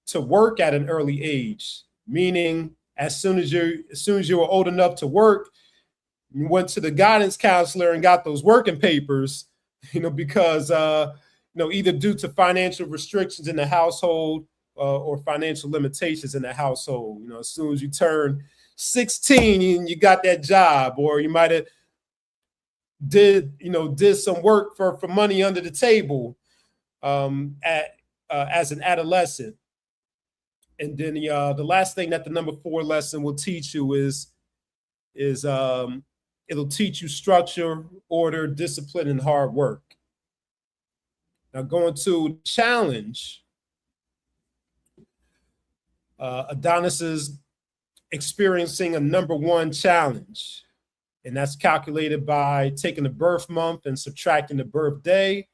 to work at an early age, meaning as soon as you were old enough to work, you went to the guidance counselor and got those working papers, because either due to financial restrictions in the household or financial limitations in the household. As soon as you turn 16 and you got that job, or you might have did some work for money under the table as an adolescent. And then the last thing that the number 4 lesson will teach you is it'll teach you structure, order, discipline, and hard work. Now, going to challenge, Adonnis is experiencing a number 1 challenge, and that's calculated by taking the birth month and subtracting the birthday.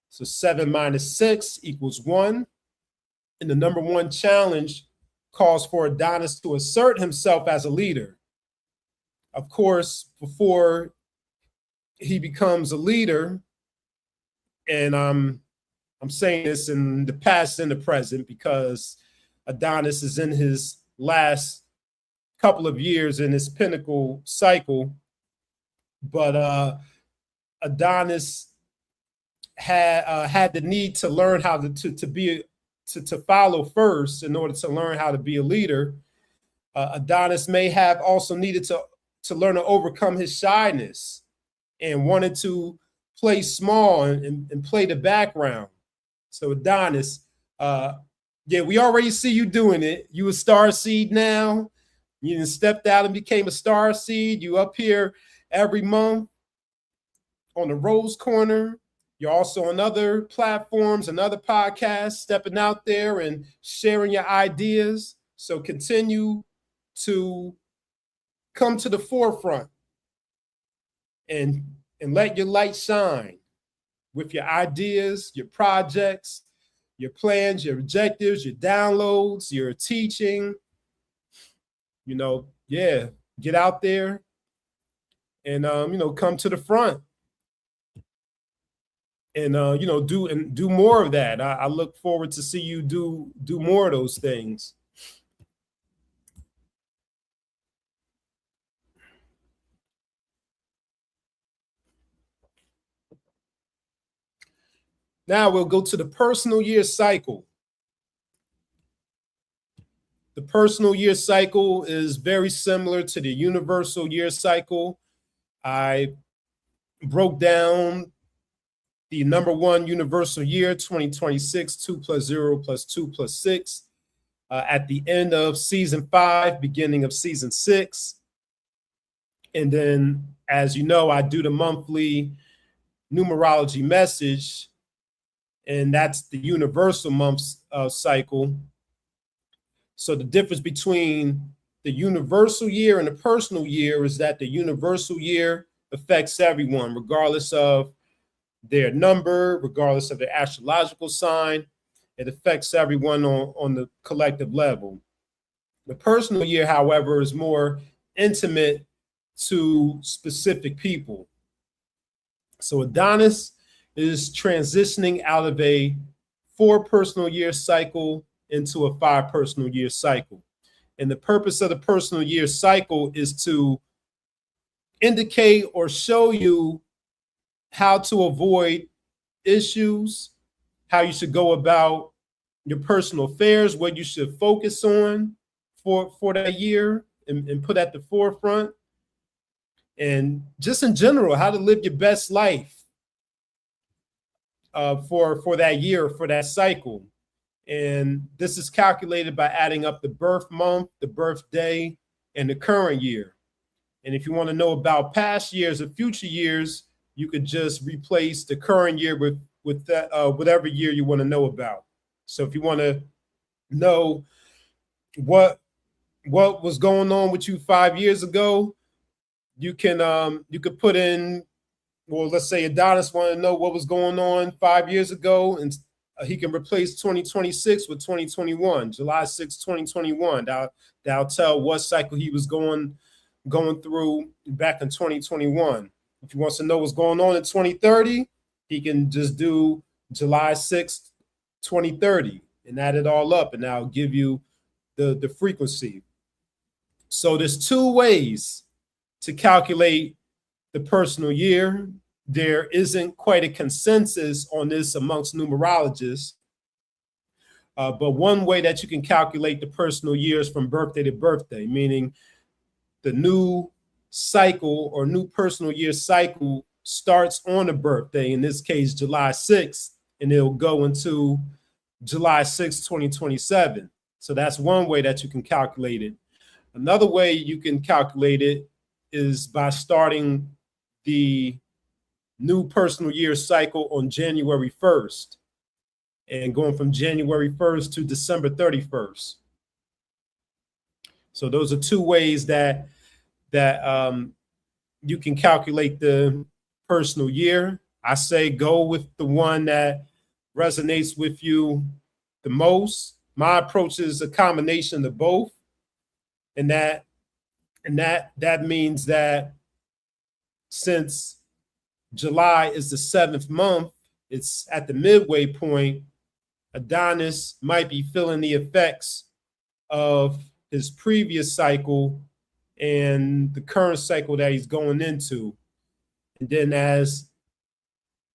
So 7 minus 6 equals 1. And the number 1 challenge calls for Adonnis to assert himself as a leader. Of course, before he becomes a leader, and I'm saying this in the past and the present because Adonnis is in his last couple of years in his pinnacle cycle, but Adonnis had the need to learn how to follow first in order to learn how to be a leader. Adonnis may have also needed to learn to overcome his shyness and wanted to play small and play the background. So Adonnis, we already see you doing it. You a star seed now. You stepped out and became a star seed. You up here every month on the Rose Corner. You're also on other platforms and other podcasts, stepping out there and sharing your ideas. So continue to come to the forefront and let your light shine with your ideas, your projects, your plans, your objectives, your downloads, your teaching. Get out there and come to the front. And do more of that. I look forward to see you do more of those things. Now we'll go to the personal year cycle. The personal year cycle is very similar to the universal year cycle. I broke down the number 1 universal year, 2026, 2 plus 0 plus 2 plus 6, at the end of season 5, beginning of season 6. And then, as you know, I do the monthly numerology message, and that's the universal month cycle. So the difference between the universal year and the personal year is that the universal year affects everyone, regardless of their number, regardless of their astrological sign. It affects everyone on the collective level. The personal year, however, is more intimate to specific people. So Adonnis is transitioning out of a 4 personal year cycle into a 5 personal year cycle. And the purpose of the personal year cycle is to indicate or show you how to avoid issues, how you should go about your personal affairs, what you should focus on for that year and put at the forefront, and just in general, how to live your best life for that year, for that cycle. And this is calculated by adding up the birth month, the birthday, and the current year. And if you want to know about past years or future years, you could just replace the current year with that whatever year you want to know about. So if you want to know what was going on with you 5 years ago, you could put in, well, let's say Adonnis wanted to know what was going on 5 years ago, and he can replace 2026 with 2021, July 6, 2021. That'll tell what cycle he was going going through back in 2021. If he wants to know what's going on in 2030, he can just do July 6th, 2030 and add it all up, and that'll give you the frequency. So there's two ways to calculate the personal year. There isn't quite a consensus on this amongst numerologists, but one way that you can calculate the personal years from birthday to birthday, meaning the new cycle or new personal year cycle starts on a birthday, in this case, July 6th, and it'll go into July 6th, 2027. So that's one way that you can calculate it. Another way you can calculate it is by starting the new personal year cycle on January 1st and going from January 1st to December 31st. So those are two ways that you can calculate the personal year. I say go with the one that resonates with you the most. My approach is a combination of both, and that means that since July is the 7th month, it's at the midway point, Adonnis might be feeling the effects of his previous cycle and the current cycle that he's going into. And then as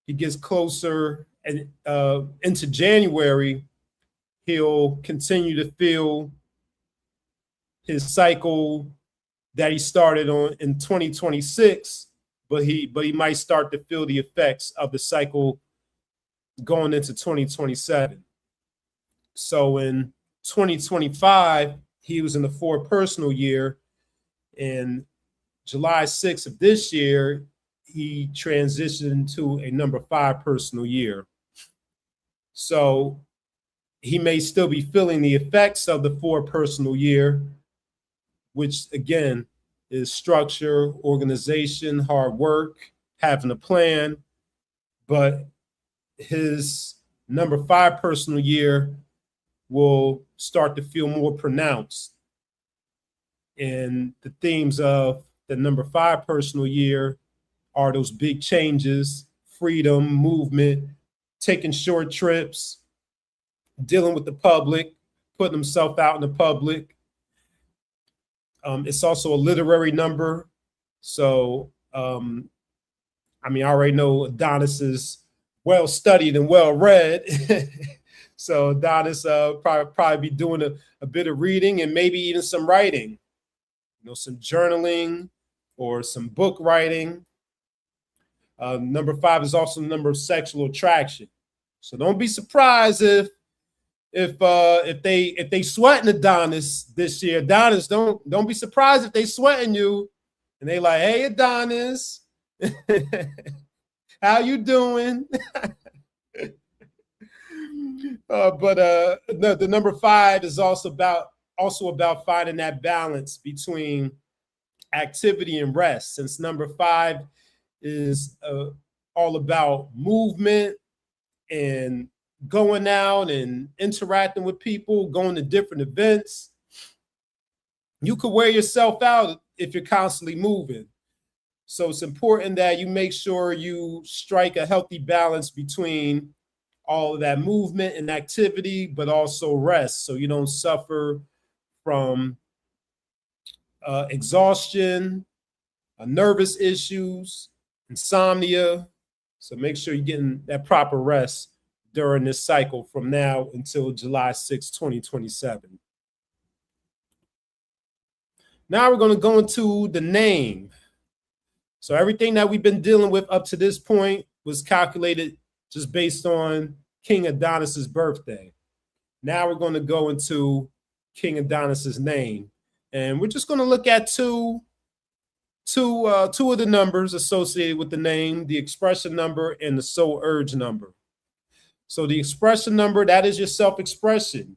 he gets closer and into January, he'll continue to feel his cycle that he started on in 2026, but he might start to feel the effects of the cycle going into 2027. So in 2025, he was in the 4 personal year. In July 6th of this year, he transitioned to a number 5 personal year. So he may still be feeling the effects of the 4 personal year, which again is structure, organization, hard work, having a plan. But his number 5 personal year will start to feel more pronounced. And the themes of the number 5 personal year are those big changes, freedom, movement, taking short trips, dealing with the public, putting himself out in the public. It's also a literary number. So, I already know Adonnis is well-studied and well-read. So Adonnis probably be doing a bit of reading and maybe even some writing, some journaling or some book writing. Number 5 is also the number of sexual attraction. So don't be surprised if they sweating Adonnis this year. Adonnis, don't be surprised if they sweating you and they like, hey Adonnis, how you doing? But the number 5 is also about finding that balance between activity and rest. Since number 5 is all about movement and going out and interacting with people, going to different events, you could wear yourself out if you're constantly moving. So it's important that you make sure you strike a healthy balance between all of that movement and activity, but also rest, so you don't suffer from exhaustion, nervous issues, insomnia. So make sure you're getting that proper rest during this cycle from now until July 6, 2027. Now we're going to go into the name. So everything that we've been dealing with up to this point was calculated just based on King Adonnis's birthday. Now we're going to go into King Adonnis's name, and we're just going to look at two of the numbers associated with the name: the expression number and the soul urge number. So the expression number, that is your self-expression.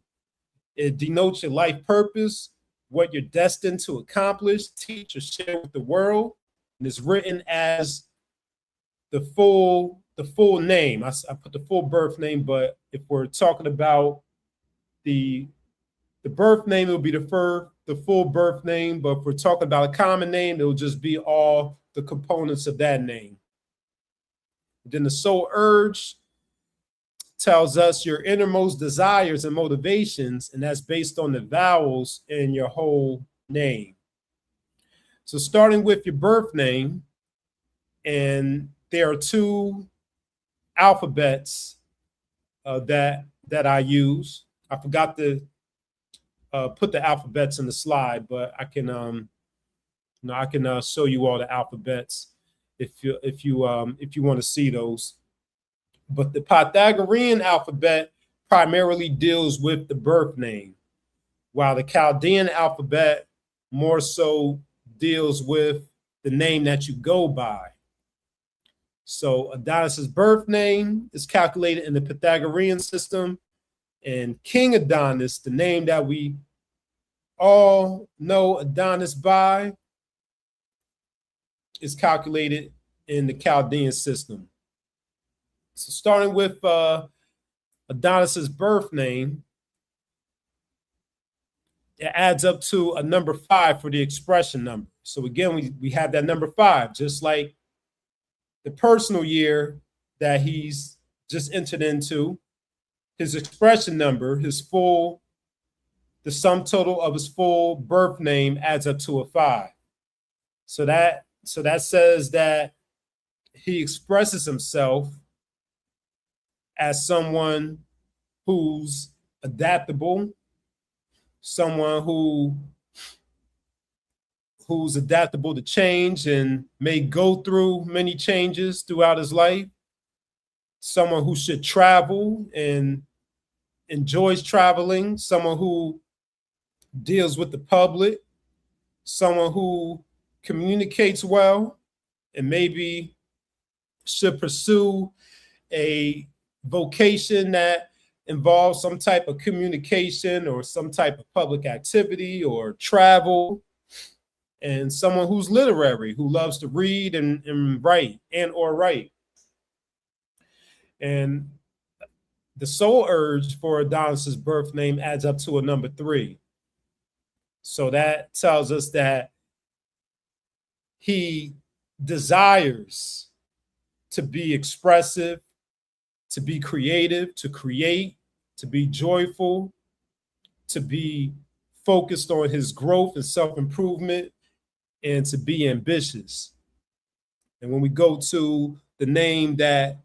It denotes your life purpose, what you're destined to accomplish, teach, or share with the world, and it's written as the full name. I put the full birth name, but if we're talking about the birth name, it will be the the full birth name, but if we're talking about a common name, it will just be all the components of that name. Then the soul urge tells us your innermost desires and motivations, and that's based on the vowels in your whole name. So starting with your birth name, and there are 2 alphabets that I use. I forgot to put the alphabets in the slide, but I can show you all the alphabets if you want to see those. But the Pythagorean alphabet primarily deals with the birth name, while the Chaldean alphabet more so deals with the name that you go by. So Adonnis's birth name is calculated in the Pythagorean system, and King Adonnis, the name that we all know Adonnis by, is calculated in the Chaldean system. So starting with Adonnis's birth name, it adds up to a number 5 for the expression number. So again, we have that number 5, just like the personal year that he's just entered into. His expression number, the sum total of his full birth name adds up to a 5. So that says that he expresses himself as someone who's adaptable, someone who's adaptable to change and may go through many changes throughout his life, someone who should travel and enjoys traveling, someone who deals with the public, someone who communicates well, and maybe should pursue a vocation that involves some type of communication or some type of public activity or travel, and someone who's literary, who loves to read and write or write. And the soul urge for Adonnis's birth name adds up to a number 3. So that tells us that he desires to be expressive, to be creative, to create, to be joyful, to be focused on his growth and self-improvement, and to be ambitious. And when we go to the name that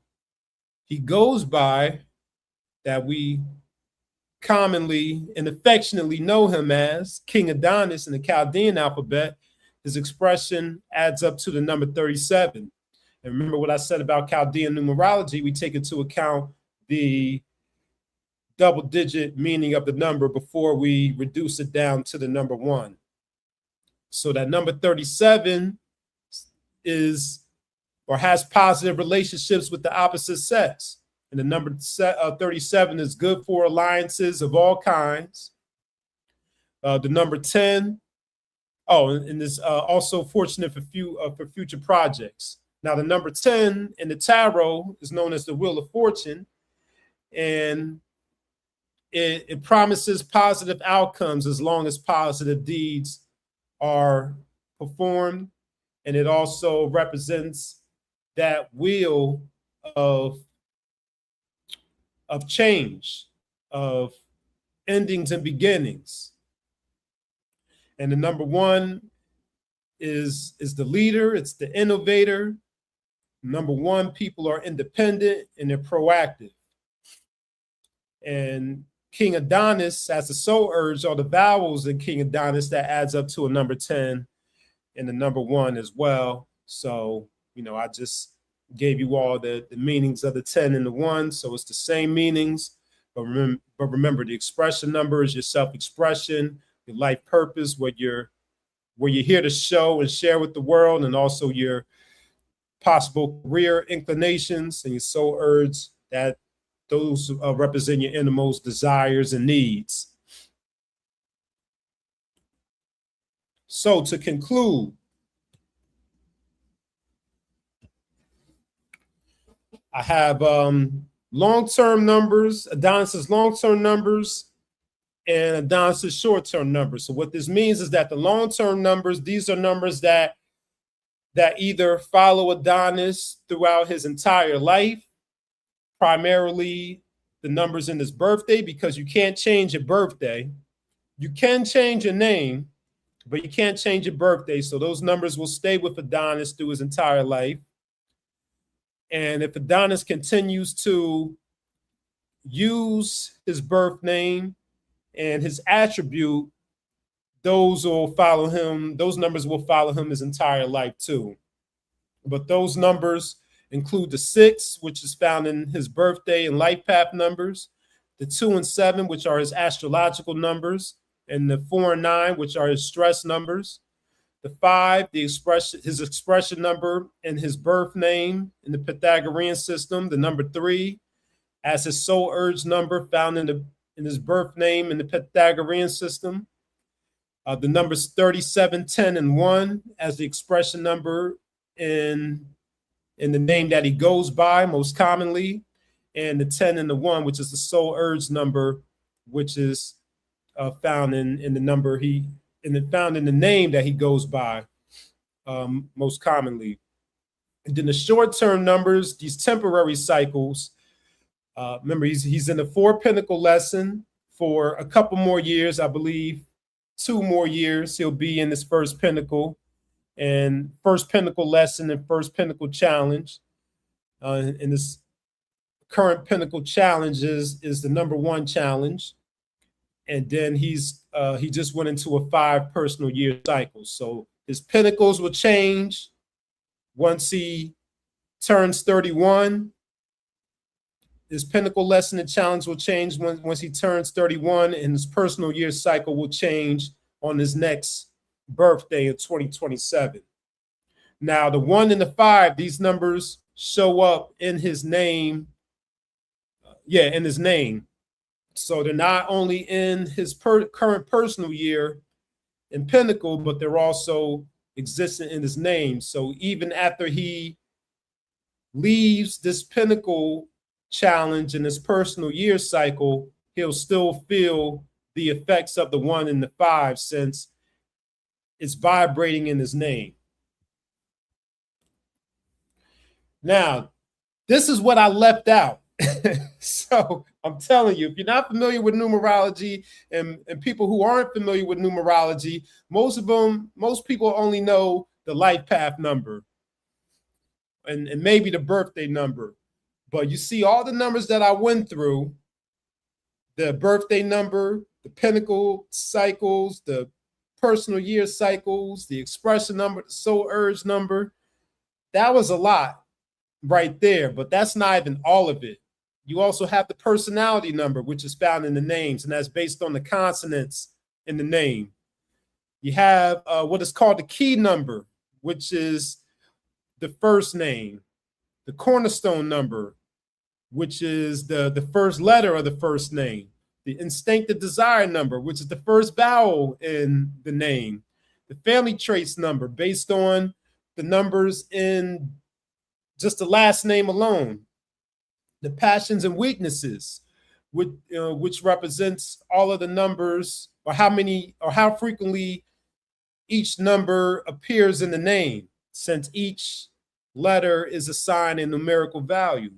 he goes by, that we commonly and affectionately know him as, King Adonnis in the Chaldean alphabet, his expression adds up to the number 37. And remember what I said about Chaldean numerology, we take into account the double-digit meaning of the number before we reduce it down to the number 1. So that number 37 is or has positive relationships with the opposite sex. And the number 37 is good for alliances of all kinds. The number 10, and is also fortunate for future projects. Now, the number 10 in the tarot is known as the Wheel of Fortune, and it promises positive outcomes as long as positive deeds are performed, and it also represents that wheel of change, of endings and beginnings. And the number 1 is the leader, it's the innovator. Number 1, people are independent and they're proactive. And King Adonnis has the soul urge, or the vowels in King Adonnis, that adds up to a number 10 and the number 1 as well. So, I just gave you all the meanings of the 10 and the 1. So it's the same meanings, but remember the expression number is your self-expression, your life purpose, what you're here to show and share with the world, and also your possible career inclinations, and your soul urge, that those represent your innermost desires and needs. So to conclude, I have long-term numbers, Adonnis's long-term numbers and Adonis' short-term numbers. So what this means is that the long-term numbers, these are numbers that either follow Adonnis throughout his entire life, primarily the numbers in his birthday, because you can't change your birthday. You can change your name, but you can't change your birthday. So those numbers will stay with Adonnis through his entire life. And if Adonnis continues to use his birth name and his attribute, those will follow him. Those numbers will follow him his entire life too. But those numbers include the 6, which is found in his birthday and life path numbers, the 2 and 7, which are his astrological numbers, and the 4 and 9, which are his stress numbers. The 5, his expression number and his birth name in the Pythagorean system. The number 3 as his soul urge number found in his birth name in the Pythagorean system. The numbers 37, 10, and 1 as the expression number in the name that he goes by most commonly, and the 10 and the 1, which is the soul urge number, which is found in the number found in the name that he goes by most commonly. And then the short-term numbers, these temporary cycles. Remember, he's in the 4 pinnacle lesson for a couple more years, I believe. 2 more years he'll be in this first pinnacle, and first pinnacle lesson and first pinnacle challenge. And this current pinnacle challenge is the number 1 challenge. And then he just went into a 5 personal year cycle. So his pinnacles will change once he turns 31. His pinnacle lesson and challenge will change once he turns 31, and his personal year cycle will change on his next birthday in 2027. Now, the 1 and the 5, these numbers show up in his name. In his name. So they're not only in his current personal year in pinnacle, but they're also existent in his name. So even after he leaves this pinnacle challenge in his personal year cycle, he'll still feel the effects of the 1 and the 5, since it's vibrating in his name. Now, this is what I left out. So I'm telling you, if you're not familiar with numerology, and people who aren't familiar with numerology, most people only know the life path number and maybe the birthday number. But you see all the numbers that I went through, the birthday number, the pinnacle cycles, the personal year cycles, the expression number, the soul urge number. That was a lot right there, but that's not even all of it. You also have the personality number, which is found in the names, and that's based on the consonants in the name. You have what is called the key number, which is the first name. The cornerstone number, which is the first letter of the first name. The instinctive desire number, which is the first vowel in the name. The family traits number, based on the numbers in just the last name alone. The passions and weaknesses, which represents all of the numbers, or how frequently each number appears in the name, since each letter is assigned a numerical value.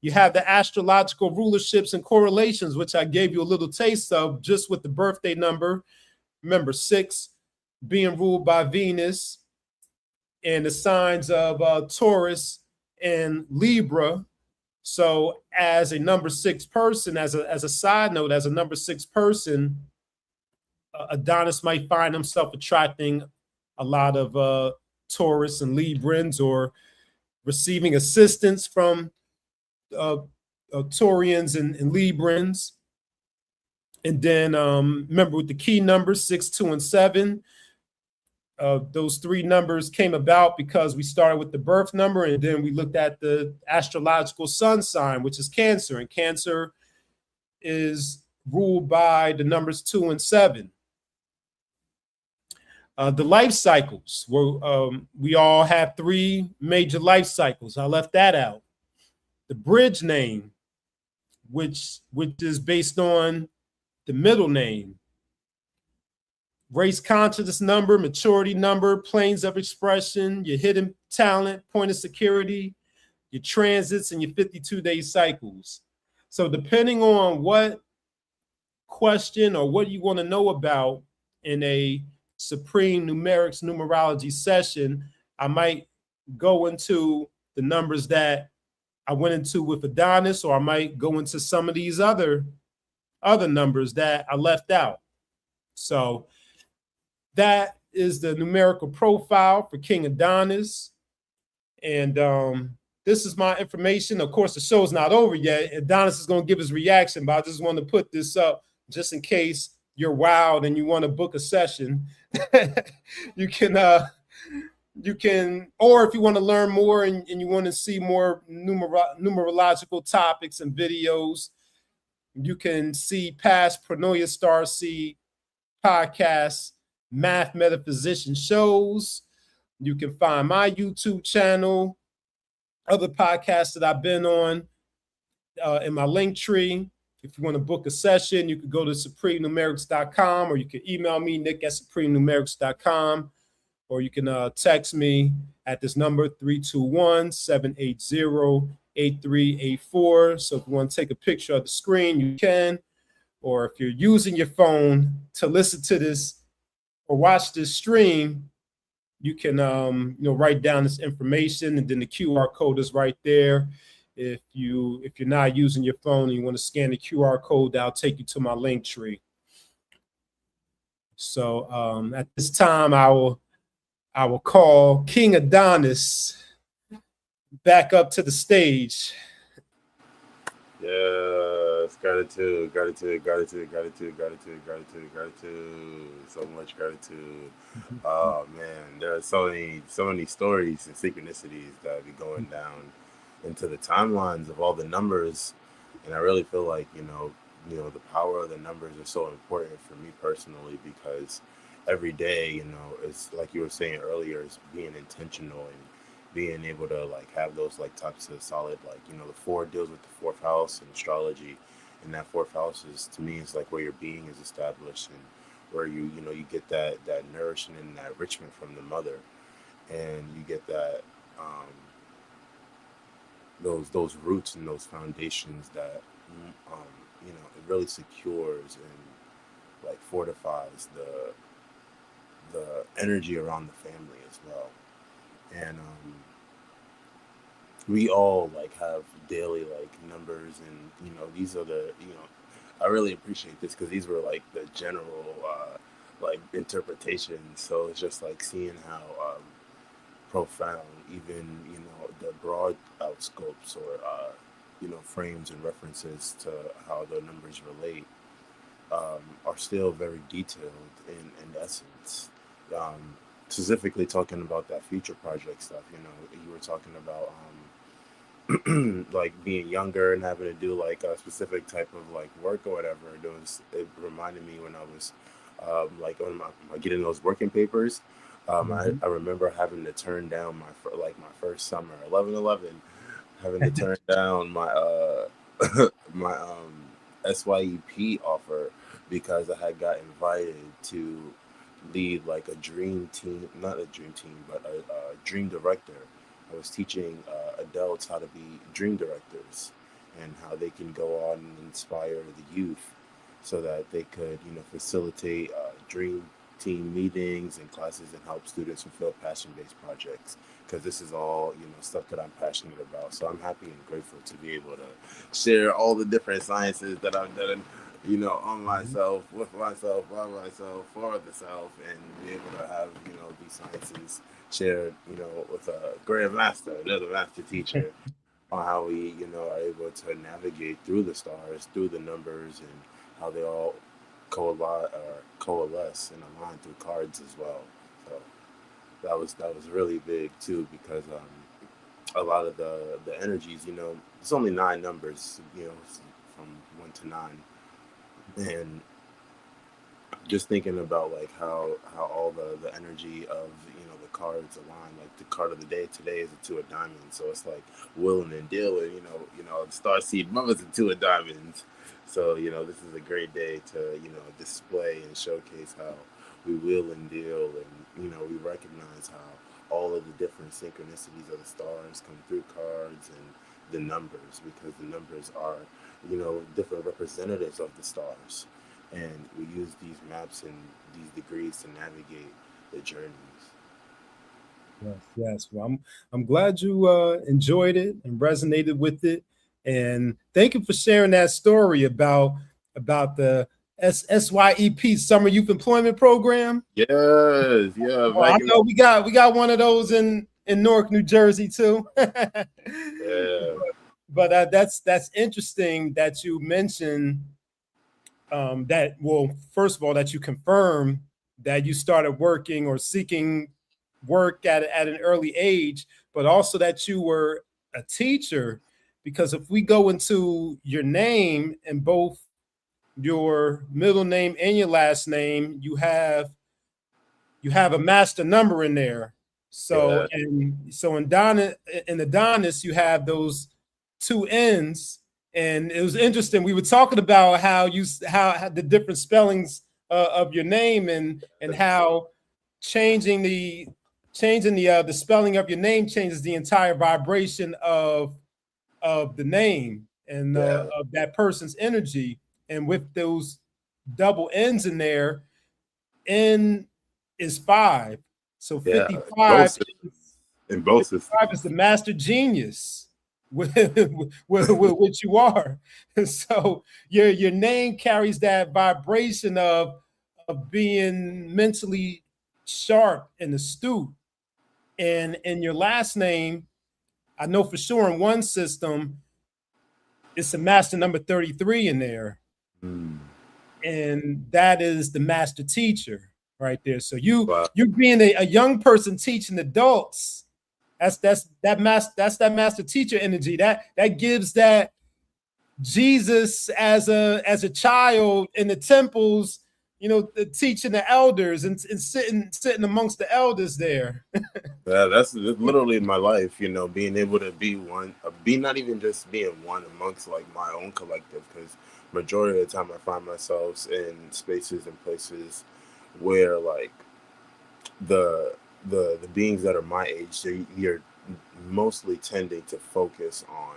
You have the astrological rulerships and correlations, which I gave you a little taste of just with the birthday number. Remember, 6 being ruled by Venus, and the signs of Taurus and Libra. So as a number 6 person, as a side note, as a number 6 person, Adonnis might find himself attracting a lot of Taurus and Librans, or receiving assistance from Taurians and Librans. And then remember, with the key numbers 6, 2, and 7, those 3 numbers came about because we started with the birth number, and then we looked at the astrological sun sign, which is Cancer, and Cancer is ruled by the numbers 2 and 7. The life cycles, we all have 3 major life cycles. I left that out. The bridge name, which is based on the middle name, race consciousness number, maturity number, planes of expression, your hidden talent, point of security, your transits, and your 52-day cycles. So depending on what question or what you want to know about in a Supreme Numerics numerology session, I might go into the numbers that I went into with Adonnis, or I might go into some of these other numbers that I left out. So that is the numerical profile for King Adonnis. And this is my information. Of course, the show's not over yet. Adonnis is going to give his reaction, but I just want to put this up just in case you're wild and you want to book a session. You can, or if you want to learn more and you want to see more numerological topics and videos, you can see past Pronoia Starseed podcasts, Math Metaphysician shows. You can find my YouTube channel, other podcasts that I've been on in my link tree. If you want to book a session, you can go to supremenumerics.com, or you can email me, nick@supremenumerics.com, or you can text me at this number, 321-780-8384. So if you want to take a picture of the screen, you can. Or if you're using your phone to listen to this or watch this stream, you can write down this information, and then the QR code is right there. If you're not using your phone and you want to scan the QR code, that'll take you to my link tree. So at this time, I will call King Adonnis back up to the stage. Yes, gratitude. So much gratitude. Oh man, there are so many stories and synchronicities that be going down into the timelines of all the numbers, and I really feel like the power of the numbers is so important for me personally, because every day, it's like you were saying earlier, is being intentional and being able to have those types of solid, the 4 deals with the 4th house in astrology, and that 4th house is, to me, is where your being is established, and where you get that nourishment and that enrichment from the mother, and you get that those roots and those foundations that it really secures and fortifies the energy around the family as well. And we all have daily numbers, and these are the I really appreciate this, because these were the general interpretations. So it's just seeing how profound even the broad out scopes or frames and references to how the numbers relate are still very detailed in essence. Specifically talking about that future project stuff, you were talking about being younger and having to do a specific type of work or whatever. It reminded me when I was getting those working papers. I remember having to turn down my first summer, 11/11, having to turn down my my SYEP offer, because I had got invited to lead a dream team, not a dream team, but a dream director. I was teaching adults how to be dream directors and how they can go on and inspire the youth so that they could, facilitate dream team meetings and classes and help students fulfill passion-based projects, because this is all, stuff that I'm passionate about. So I'm happy and grateful to be able to share all the different sciences that I've done, on myself, with myself, by myself, for the self, and be able to have, these sciences shared, with a great master, another master teacher, on how we, are able to navigate through the stars, through the numbers, and how they all coalesce and align through cards as well. So that was really big too, because a lot of the energies, it's only 9 numbers, from 1 to 9. And just thinking about how all the energy of the cards align. Like the card of the day today is a 2 of diamonds, so it's like willing and dealing. The star seed mother's a 2 of diamonds. So this is a great day to display and showcase how we will and deal, and we recognize how all of the different synchronicities of the stars come through cards and the numbers, because the numbers are different representatives of the stars, and we use these maps and these degrees to navigate the journeys. Yes. Well, I'm glad you enjoyed it and resonated with it, and thank you for sharing that story about the SYEP Summer Youth Employment Program. Yes, yeah. Well, I know we got one of those in Newark, New Jersey too. Yeah. But that's interesting that you mentioned that. Well, first of all, that you confirm that you started working or seeking work at an early age, but also that you were a teacher, because if we go into your name, and both your middle name and your last name, you have a master number in there. So in Adonnis, you have those 2 N's, and it was interesting. We were talking about how the different spellings of your name, and how changing the spelling of your name changes the entire vibration of the name and of that person's energy. And with those double N's in there, N is 5. So 55 in both systems. 55 is the master genius with which you are. So your name carries that vibration of being mentally sharp and astute. And in your last name, I know for sure in one system, it's a master number 33 in there. And that is the master teacher right there. So you're being a young person teaching adults. That's that master teacher energy. That gives that Jesus as a child in the temples, teaching the elders and sitting amongst the elders there. Yeah, that's literally my life, being able to be one, not even just being one amongst like my own collective, because majority of the time I find myself in spaces and places where like the beings that are my age, you're mostly tending to focus on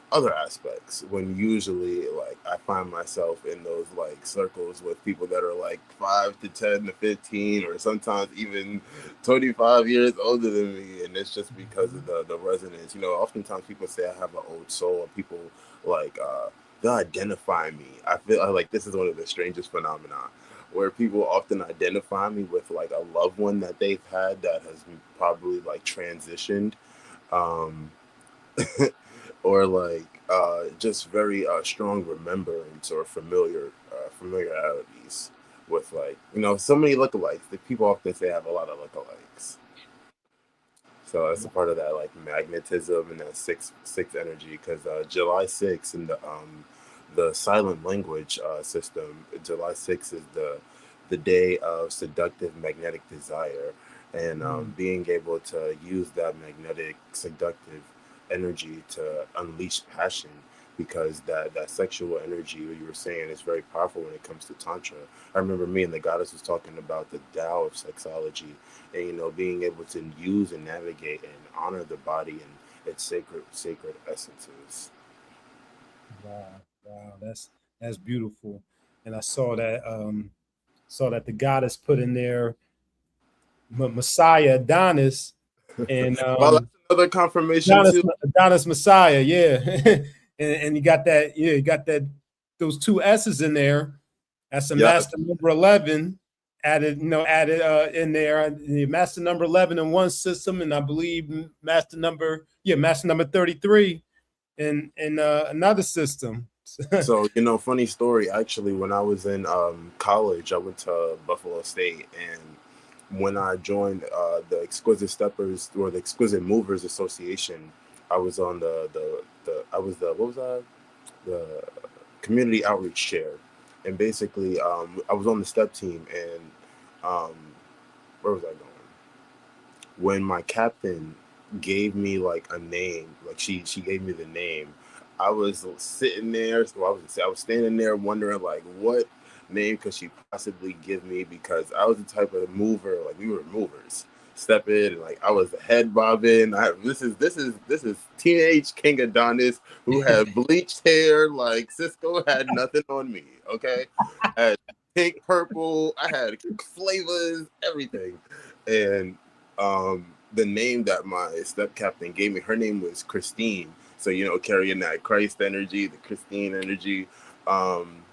other aspects, when usually like I find myself in those like circles with people that are like 5 to 10 to 15 or sometimes even 25 years older than me, and it's just because of the resonance. Oftentimes people say I have an old soul, or people like they'll identify me. I feel like this is one of the strangest phenomena, where people often identify me with like a loved one that they've had that has probably like transitioned, or like just very strong remembrance or familiarities with like so many lookalikes. The people often say I have a lot of lookalikes. So that's a part of that like magnetism and that six energy, because July 6th in the silent language system, July 6th is the day of seductive magnetic desire, and being able to use that magnetic seductive energy to unleash passion, because that sexual energy you were saying is very powerful when it comes to tantra. I remember me and the goddess was talking about the Tao of sexology, and being able to use and navigate and honor the body and its sacred essences. Wow, that's beautiful. And I saw that the goddess put in there Messiah Adonnis, and well, that's another confirmation too. Adonnis Messiah, yeah. and you got that those 2 S's in there. That's a master number 11 added in there. Master number 11 in one system, and I believe master number 33 in another system. So funny story. Actually, when I was in college, I went to Buffalo State, and when I joined the Exquisite Steppers or the Exquisite Movers Association, I was on the community outreach chair, and basically I was on the step team, and where was I going? when my captain gave me like a name, like she gave me the name, I was sitting there. So I was standing there wondering like what name could she possibly give me, because I was the type of mover, like we were movers. Step in and like I was the head bobbing. This is teenage King Adonnis who had bleached hair like Cisco had nothing on me. Okay, I had pink, purple. I had flavors, everything, and the name that my step captain gave me, her name was Christine. So carrying that Christ energy, the Christine energy. Um,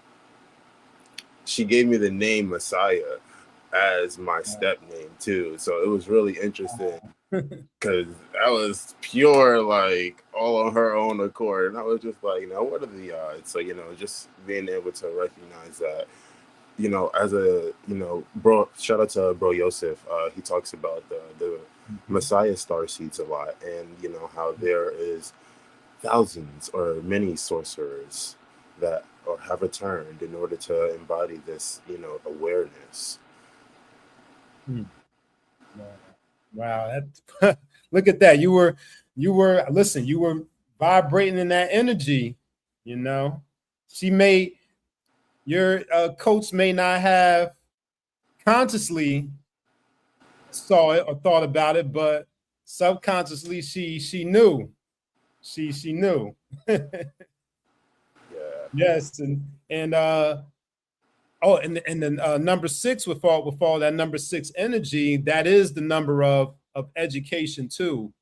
she gave me the name Messiah as my step name too. So it was really interesting because that was pure, like all on her own accord. And I was just like, what are the odds? So, just being able to recognize that, as a, bro, shout out to bro Yosef. He talks about the Messiah star seeds a lot, and, how there is thousands or many sorcerers that or have returned in order to embody this, awareness. Wow, that, look at that. You were listen, you were vibrating in that energy, She may, your coach may not have consciously saw it or thought about it, but subconsciously she knew. She knew. Yeah. Yes, and oh, and then number 6 with all that number 6 energy, that is the number of education too.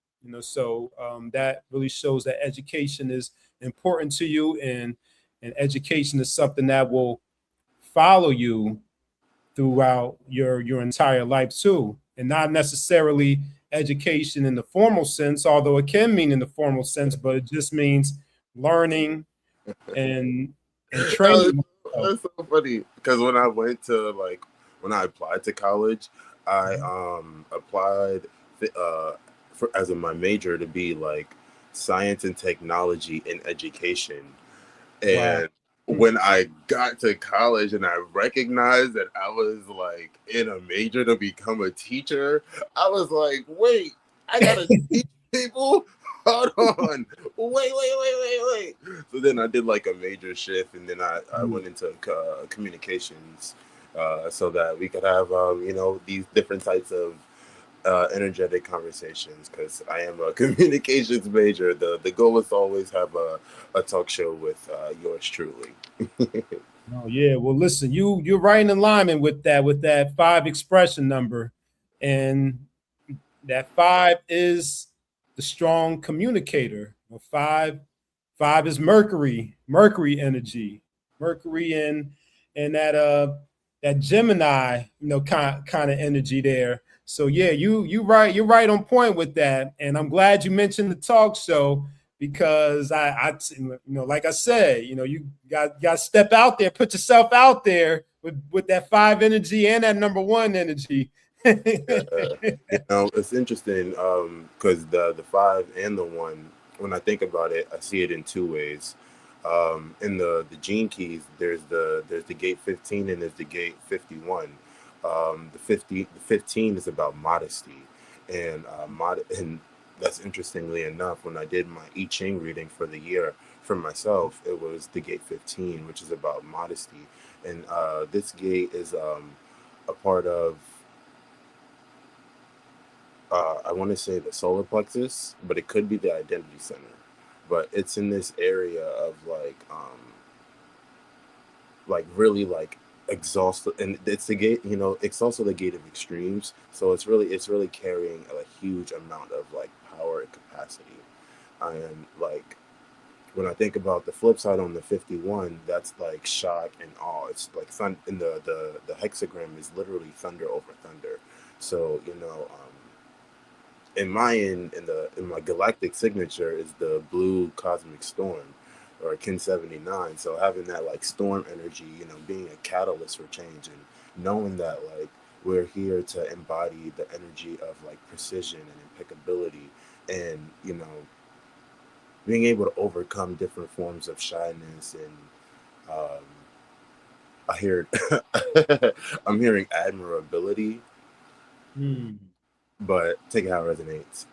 So that really shows that education is important to you, and education is something that will follow you throughout your entire life too, and not necessarily education in the formal sense, although it can mean in the formal sense, but it just means learning and training. That's so funny because when I applied to college, I applied as my major to be like science and technology in education, and when I got to college and I recognized that I was like in a major to become a teacher, I was like, wait, I gotta teach people. Hold on, wait. So then I did like a major shift, and then I went into communications, so that we could have these different types of energetic conversations, because I am a communications major. The goal is to always have a talk show with yours truly. Oh yeah, well listen, you're right in alignment with that 5 expression number, and that 5 is the strong communicator. 5 is Mercury energy, Mercury and that Gemini, kind of energy there. So yeah, you're right on point with that, and I'm glad you mentioned the talk show, because I like I said, you got to step out there, put yourself out there with that 5 energy and that number 1 energy. It's interesting because the 5 and the 1, when I think about it, I see it in 2 ways. In the gene keys, there's the gate 15 and there's the gate 51. The 15 is about modesty, and and that's interestingly enough, when I did my I Ching reading for the year for myself, it was the gate 15, which is about modesty, and this gate is a part of I want to say the solar plexus, but it could be the identity center. But it's in this area of like really like exhausted, and it's the gate. It's also the gate of extremes. So it's really carrying a huge amount of like power and capacity. And like when I think about the flip side on the 51, that's like shock and awe. It's like in the hexagram is literally thunder over thunder. So in Mayan, in my galactic signature is the blue cosmic storm, or Kin 79. So having that like storm energy, being a catalyst for change, and knowing that like we're here to embody the energy of like precision and impeccability, and being able to overcome different forms of shyness, and I hear I'm hearing admirability. but take it how it resonates.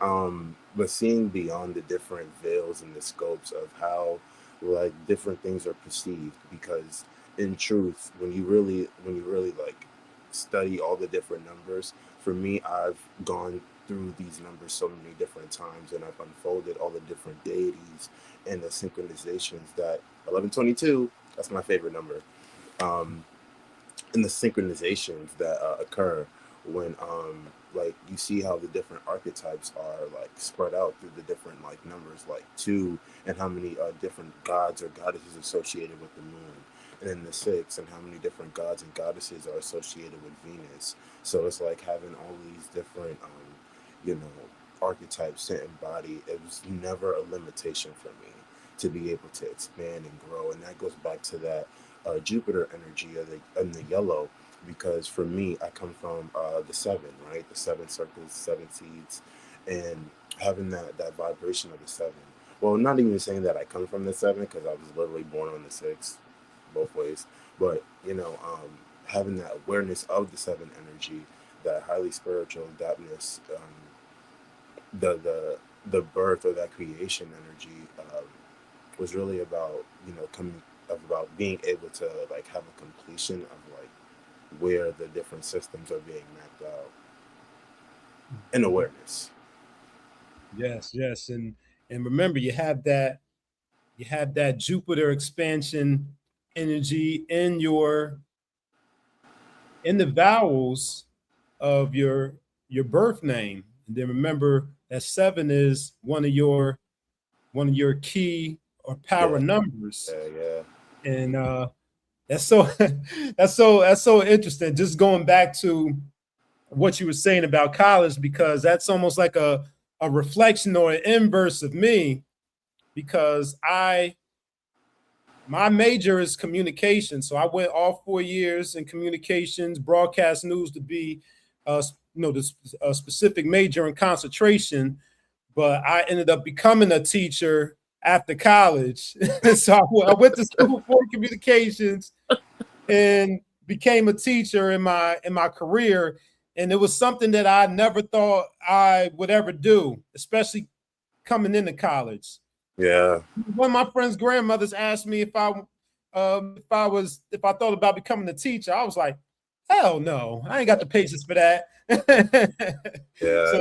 But seeing beyond the different veils and the scopes of how like different things are perceived, because in truth, when you really like study all the different numbers, for me, I've gone through these numbers so many different times, and I've unfolded all the different deities and the synchronizations that 1122. That's my favorite number. Um, and the synchronizations that occur when like you see how the different archetypes are like spread out through the different like numbers like 2, and how many different gods or goddesses associated with the moon, and then the 6, and how many different gods and goddesses are associated with Venus. So it's like having all these different you know, archetypes to embody. It was never a limitation for me to be able to expand and grow, and that goes back to that Jupiter energy of the yellow, because for me, I come from the 7, right? The 7 circles, 7 seeds, and having that vibration of the 7. Well, not even saying that I come from the 7, because I was literally born on the 6, both ways. But you know, having that awareness of the 7 energy, that highly spiritual depthness, the birth or that creation energy was really about, you know, coming about being able to like have a completion of like where the different systems are being mapped out in awareness. Yes, yes, and remember, you have that Jupiter expansion energy in the vowels of your birth name, and then remember that 7 is one of your key or power numbers. Yeah. And that's so that's so interesting. Just going back to what you were saying about college, because that's almost like a reflection or an inverse of me, because my major is communication. So I went all 4 years in communications, broadcast news to be, a specific major in concentration. But I ended up becoming a teacher after college. So I went to school for communications and became a teacher in my career. And it was something that I never thought I would ever do, especially coming into college. Yeah. One of my friends' grandmothers asked me if I thought about becoming a teacher. I was like, hell no, I ain't got the patience for that. Yeah. So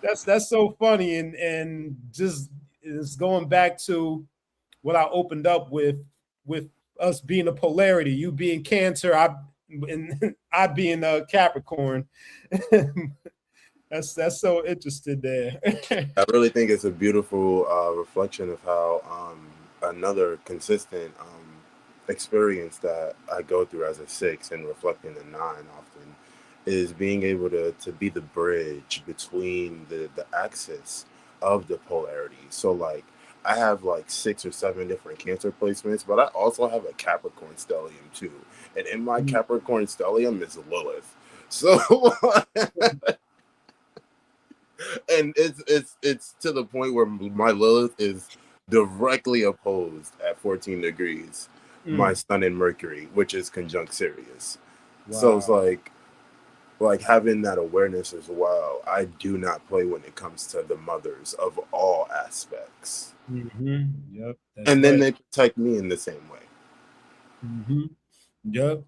that's so funny, and just is going back to what I opened up with us being a polarity, you being Cancer, I being a Capricorn. That's so interesting there. I really think it's a beautiful reflection of how another consistent experience that I go through as a 6 and reflecting the 9 often is being able to be the bridge between the axis of the polarity. So like I have like 6 or 7 different Cancer placements, but I also have a Capricorn stellium too. And in my Capricorn stellium is Lilith. So and it's to the point where my Lilith is directly opposed at 14 degrees my Sun and Mercury, which is conjunct Sirius. Wow. So it's like having that awareness as well. I do not play when it comes to the mothers of all aspects. Yep. And then they protect me in the same way. Yep.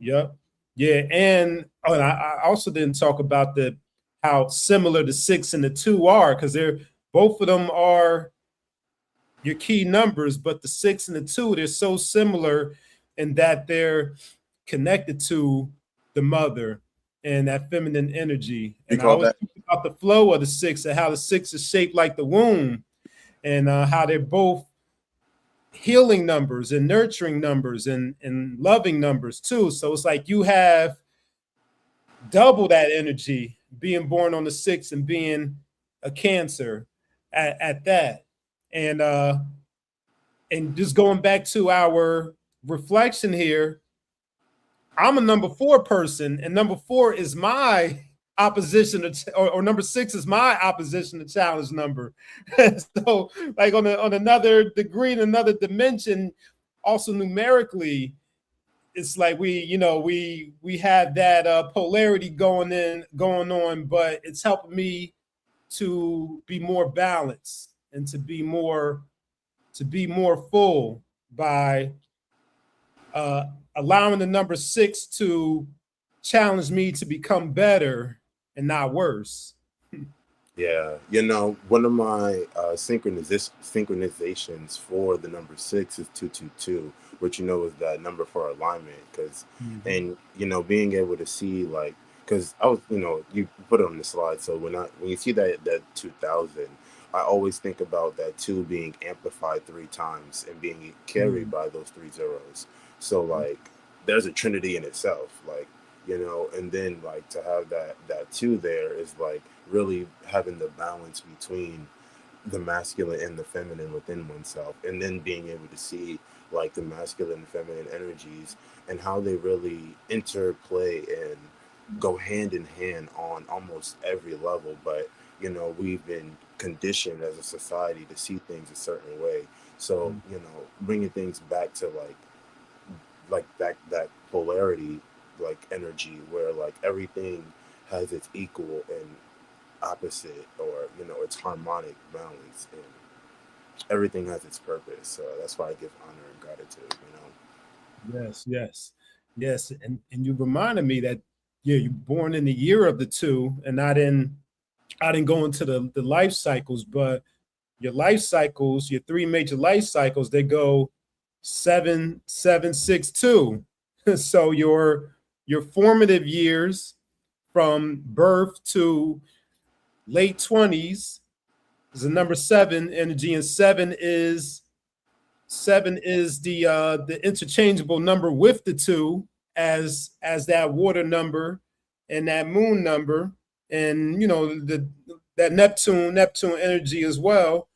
Yeah, and I also didn't talk about how similar the 6 and the 2 are, because they're both of them are your key numbers, but the 6 and the 2, they're so similar in that they're connected to the mother and that feminine energy. And I always think about the flow of the 6 and how the 6 is shaped like the womb, and how they're both healing numbers and nurturing numbers and loving numbers too. So it's like you have double that energy being born on the 6 and being a Cancer at that. And just going back to our reflection here, I'm a number 4 person, and number 4 is my opposition or number 6 is my opposition to challenge number. So like on another degree, in another dimension, also numerically, it's like we have that polarity going on, but it's helping me to be more balanced and to be more full by allowing the number 6 to challenge me to become better and not worse. Yeah, one of my synchronizations for the number 6 is 222, which is that number for alignment. And being able to see because I was, you put it on the slide. So when you see that 2000, I always think about that 2 being amplified 3 times and being carried by those 3 zeros. So there's a trinity in itself, and then to have that 2 there is really having the balance between the masculine and the feminine within oneself, and then being able to see the masculine and feminine energies and how they really interplay and go hand in hand on almost every level. But we've been conditioned as a society to see things a certain way. So bringing things back to that polarity energy where everything has its equal and opposite, or its harmonic balance, and everything has its purpose. So that's why I give honor and gratitude. Yes. And you reminded me that you're born in the year of the 2, and I didn't go into the life cycles, but your life cycles, your 3 major life cycles, they go 7, 7, 6, 2. So your formative years from birth to late 20s is the number 7 energy, and 7 is the interchangeable number with the 2 as that water number and that moon number, and that Neptune energy as well.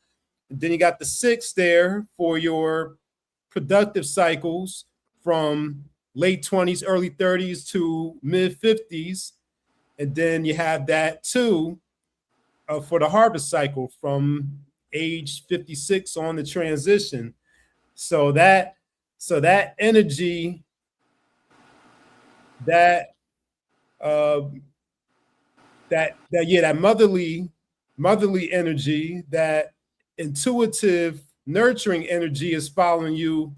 And then you got the 6 there for your productive cycles from late 20s, early 30s to mid 50s. And then you have that 2 for the harvest cycle from age 56 on the transition. So that energy, that motherly energy, that intuitive, nurturing energy is following you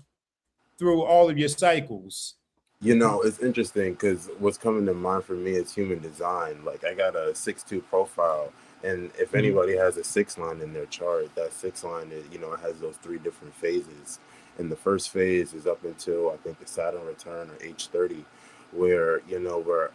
through all of your cycles. It's interesting because what's coming to mind for me is human design. I got a 6-2 profile, and if anybody has a 6 line in their chart, that 6 line is, it has those 3 different phases. And the first phase is up until I think the Saturn return, or age 30, where we're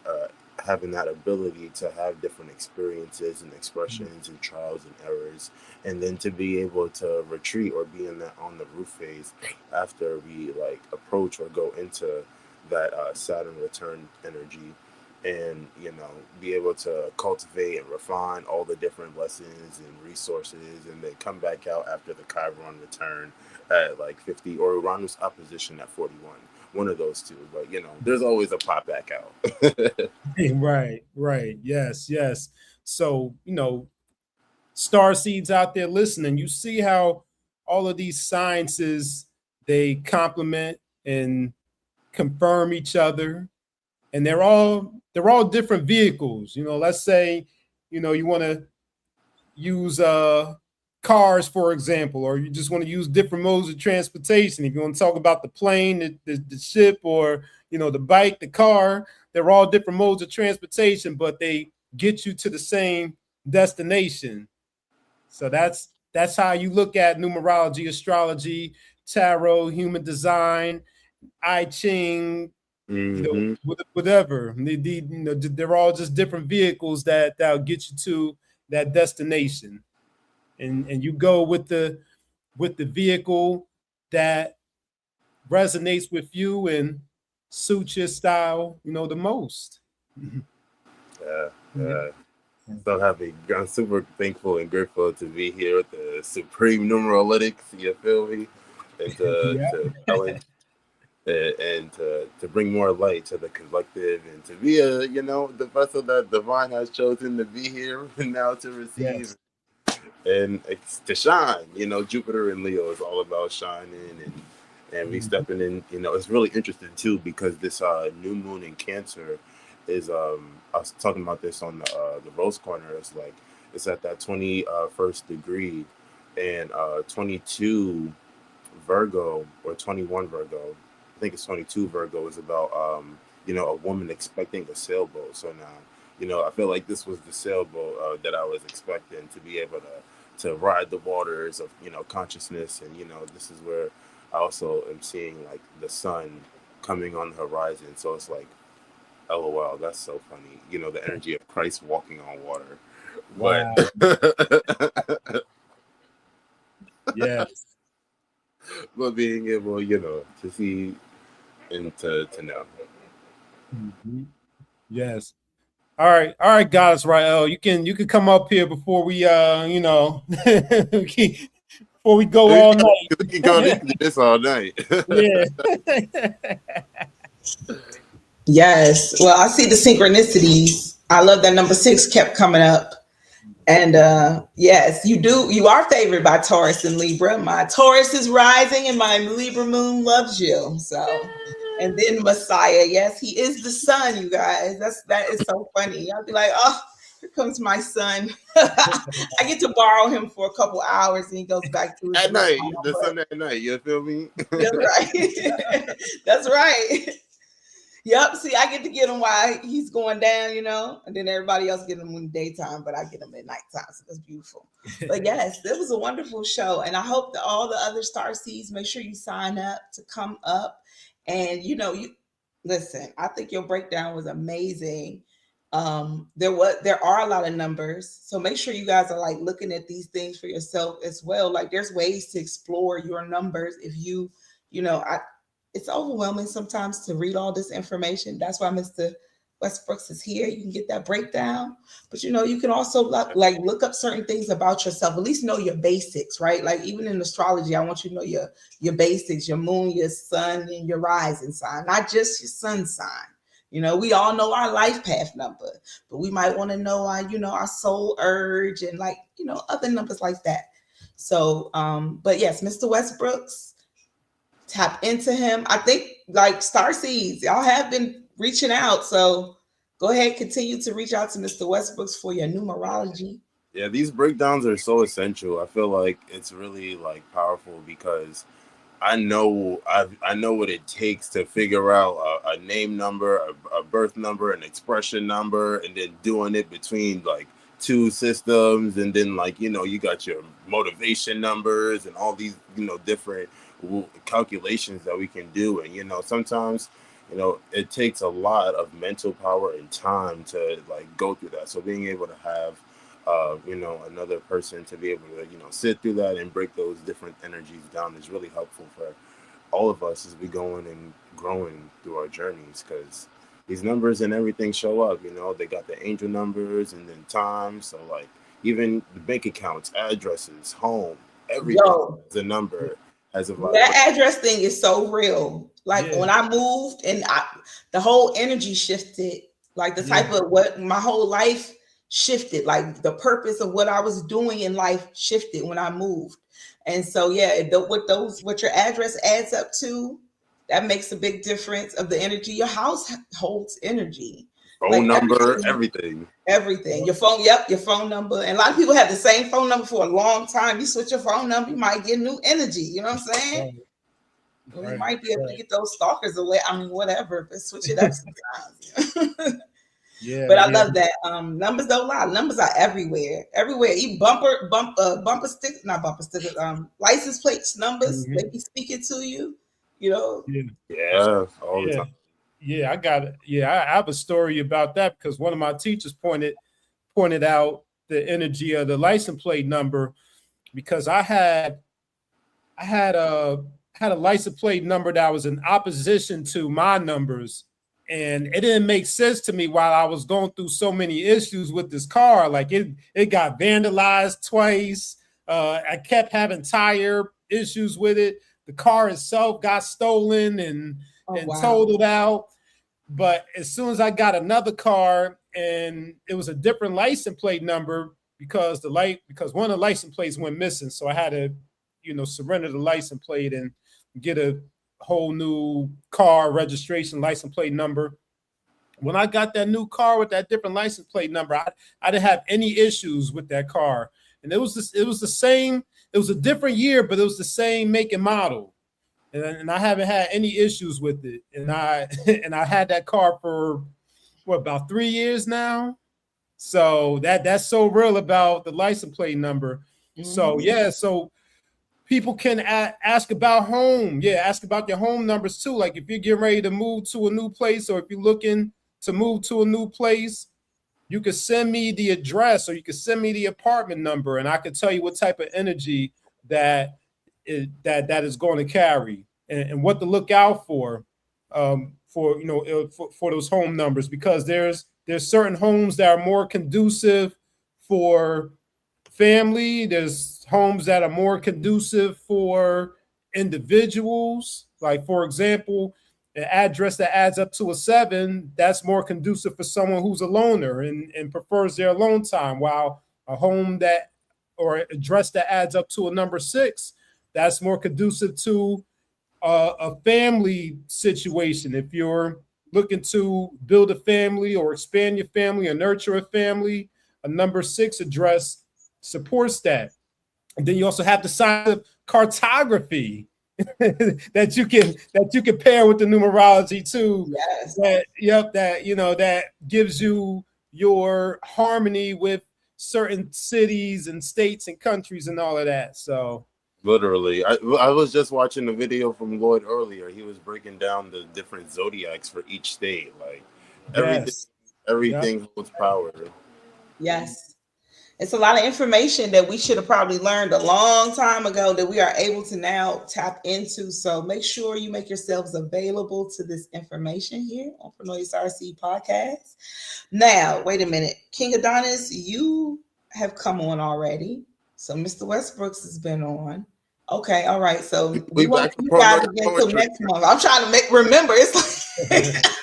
having that ability to have different experiences and expressions and trials and errors, and then to be able to retreat or be in that on the roof phase after we approach or go into that Saturn return energy, and be able to cultivate and refine all the different lessons and resources, and then come back out after the Chiron return at 50, or Uranus opposition at 41. One of those 2, but there's always a pop back out. Right. Yes. So star seeds out there listening, you see how all of these sciences, they complement and confirm each other, and they're all different vehicles. Let's say you want to use cars, for example, or you just want to use different modes of transportation. If you want to talk about the plane, the ship, or the bike, the car, they're all different modes of transportation, but they get you to the same destination. So that's how you look at numerology, astrology, tarot, human design, I Ching, whatever. They're all just different vehicles that'll get you to that destination, and you go with the vehicle that resonates with you and suits your style, the most. Yeah. So happy. I'm super thankful and grateful to be here with the Supreme Numerologics. You feel me? And to bring more light to the collective, and to be the vessel that divine has chosen to be here and now to receive, and to shine. Jupiter and Leo is all about shining and we stepping in. You know, it's really interesting too because this new moon in Cancer is. I was talking about this on the Rose Corner. It's like it's at that 21st degree, and 22 Virgo or 21 Virgo. I think it's 22 Virgo is about you know, a woman expecting a sailboat. So now, you know, I feel like this was the sailboat that I was expecting to be able to ride the waters of, you know, consciousness. And, you know, this is where I also am seeing like the sun coming on the horizon. So it's like, LOL, that's so funny. You know, the energy of Christ walking on water. Wow. But Yes. but being able, you know, to see and to know. Mm-hmm. Yes. All right, Goddess Rael, you can come up here before we you know before we go all night. We can go into this all night. Yeah. Yes. Well, I see the synchronicities. I love that number 6 kept coming up. And yes, you are favored by Taurus and Libra. My Taurus is rising and my Libra moon loves you. So, and then Messiah, yes, he is the sun, you guys. That is so funny. I'll be like, oh, here comes my son. I get to borrow him for a couple hours and he goes back to his at night, the sun at night, you feel me? That's right. That's right. Yep. See, I get to get him while he's going down, you know, and then everybody else get him in the daytime, but I get him at nighttime. So that's beautiful. But yes, it was a wonderful show. And I hope that all the other star seeds, make sure you sign up to come up. And, you know, you listen, I think your breakdown was amazing. There are a lot of numbers. So make sure you guys are like looking at these things for yourself as well. Like there's ways to explore your numbers if you know, it's overwhelming sometimes to read all this information. That's why Mr. WestBrooks is here. You can get that breakdown, but you know, you can also like look up certain things about yourself, at least know your basics, right? Like even in astrology, I want you to know your basics, your moon, your sun, and your rising sign, not just your sun sign. You know, we all know our life path number, but we might want to know our soul urge and like, you know, other numbers like that. So, but yes, Mr. WestBrooks, tap into him. I think like starseeds, y'all have been reaching out. So go ahead, continue to reach out to Mr. WestBrooks for your numerology. Yeah, these breakdowns are so essential. I feel like it's really like powerful because I know what it takes to figure out a name number, a birth number, an expression number, and then doing it between like two systems, and then like, you know, you got your motivation numbers and all these, you know, different calculations that we can do. And you know, sometimes, you know, it takes a lot of mental power and time to like go through that. So being able to have you know, another person to be able to, you know, sit through that and break those different energies down is really helpful for all of us as we going and growing through our journeys, because these numbers and everything show up. You know, they got the angel numbers and then time. So like even the bank accounts, addresses, home, everything is a number. That address thing is so real. Like when I moved and the whole energy shifted, like the type of what my whole life shifted, like the purpose of what I was doing in life shifted when I moved. And so, what your address adds up to, that makes a big difference of the energy. Your house holds energy. Phone number, everything. Your phone, your phone number. And a lot of people have the same phone number for a long time. You switch your phone number, you might get new energy. You know what I'm saying? Right. You might be able to get those stalkers away. I mean, whatever, but switch it up sometimes. But I love that. Numbers don't lie. Numbers are everywhere. Even bumper stickers, not bumper stickers, license plates, numbers, they be speaking to you, you know. All the time. Yeah, I got it. Yeah, I have a story about that because one of my teachers pointed out the energy of the license plate number, because I had a license plate number that was in opposition to my numbers, and it didn't make sense to me while I was going through so many issues with this car. Like it got vandalized twice. I kept having tire issues with it. The car itself got stolen and totaled out. But as soon as I got another car and it was a different license plate number, because one of the license plates went missing, so I had to, you know, surrender the license plate and get a whole new car registration license plate number. When I got that new car with that different license plate number, I didn't have any issues with that car. And it was the same. It was a different year, but it was the same make and model. And I haven't had any issues with it. And I had that car for about 3 years now. So that's so real about the license plate number. So yeah, so people can ask about home. Yeah, ask about your home numbers too. Like if you're getting ready to move to a new place, or if you're looking to move to a new place, you can send me the address, or you can send me the apartment number, and I can tell you what type of energy that is going to carry, and what to look out for those home numbers, because there's certain homes that are more conducive for family. There's homes that are more conducive for individuals. Like, for example, an address that adds up to a 7, that's more conducive for someone who's a loner and prefers their alone time, while a home that, or address that adds up to a number 6, that's more conducive to a family situation. If you're looking to build a family or expand your family or nurture a family, a number 6 address supports that. And then you also have the science of cartography that you can pair with the numerology too. Yes. That gives you your harmony with certain cities and states and countries and all of that. So literally, I was just watching a video from Lloyd earlier. He was breaking down the different zodiacs for each state. Like everything holds power. Yes. It's a lot of information that we should have probably learned a long time ago that we are able to now tap into. So make sure you make yourselves available to this information here on Pronoia RC Podcast. Now, wait a minute. King Adonnis, you have come on already. So Mr. Westbrooks has been on. Okay, all right. So we won't see you guys again until next month. I'm trying to remember. It's like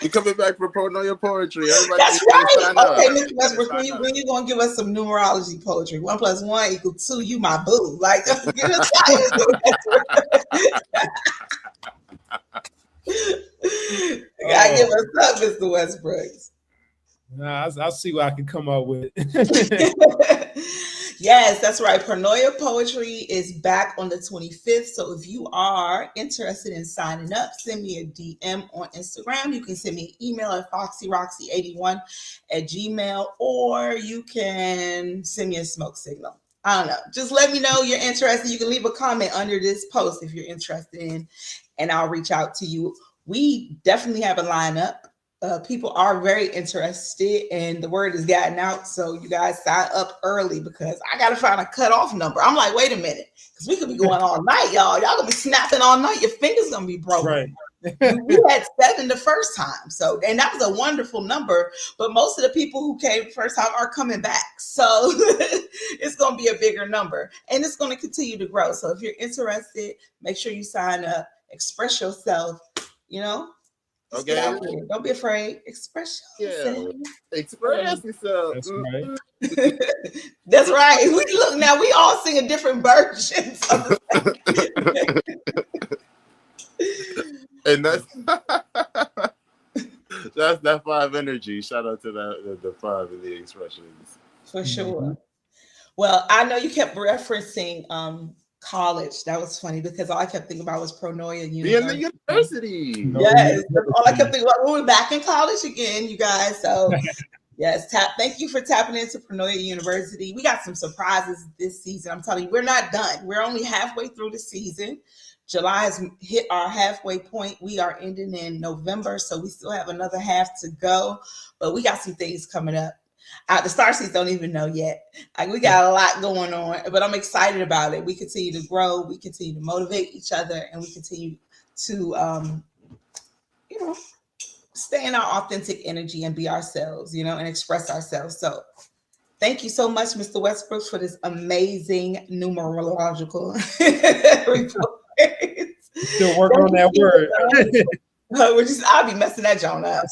you're coming back for Pronoia poetry. Everybody, that's right. Okay, Mr. Westbrook, when you gonna give us some numerology poetry? 1 + 1 = 2. You my boo. Like, get us gotta give us up, Mr. Westbrooks. Nah, I'll see what I can come up with. Yes, that's right. Pronoia Poetry is back on the 25th. So if you are interested in signing up, send me a DM on Instagram. You can send me an email at foxyroxy81@gmail.com, or you can send me a smoke signal. I don't know. Just let me know you're interested. You can leave a comment under this post if you're interested in, and I'll reach out to you. We definitely have a lineup. People are very interested, and the word has gotten out. So you guys sign up early, because I got to find a cutoff number. I'm like, wait a minute, because we could be going all night, y'all. Y'all gonna be snapping all night. Your fingers gonna be broken. Right. We had 7 the first time, so, and that was a wonderful number. But most of the people who came the first time are coming back, so it's gonna be a bigger number, and it's gonna continue to grow. So if you're interested, make sure you sign up. Express yourself. Okay. Don't be afraid. Express yourself. Yeah. Express yourself. That's right. That's right. Look now, we all sing a different version. And that's that 5 energy. Shout out to the 5 in the expressions. For sure. Well, I know you kept referencing college. That was funny, because all I kept thinking about was Pronoia University. In the university. Yes, that's all I kept thinking about. We're back in college again, you guys. So yes, thank you for tapping into Pronoia University. We got some surprises this season. I'm telling you, we're not done. We're only halfway through the season. July has hit our halfway point. We are ending in November, so we still have another half to go. But we got some things coming up. The Starseeds don't even know yet. Like, we got a lot going on, but I'm excited about it. We continue to grow, we continue to motivate each other, and we continue to, stay in our authentic energy and be ourselves, and express ourselves. So thank you so much, Mr. Westbrooks, for this amazing numerological report. Still working on that word. I'll be messing that John up.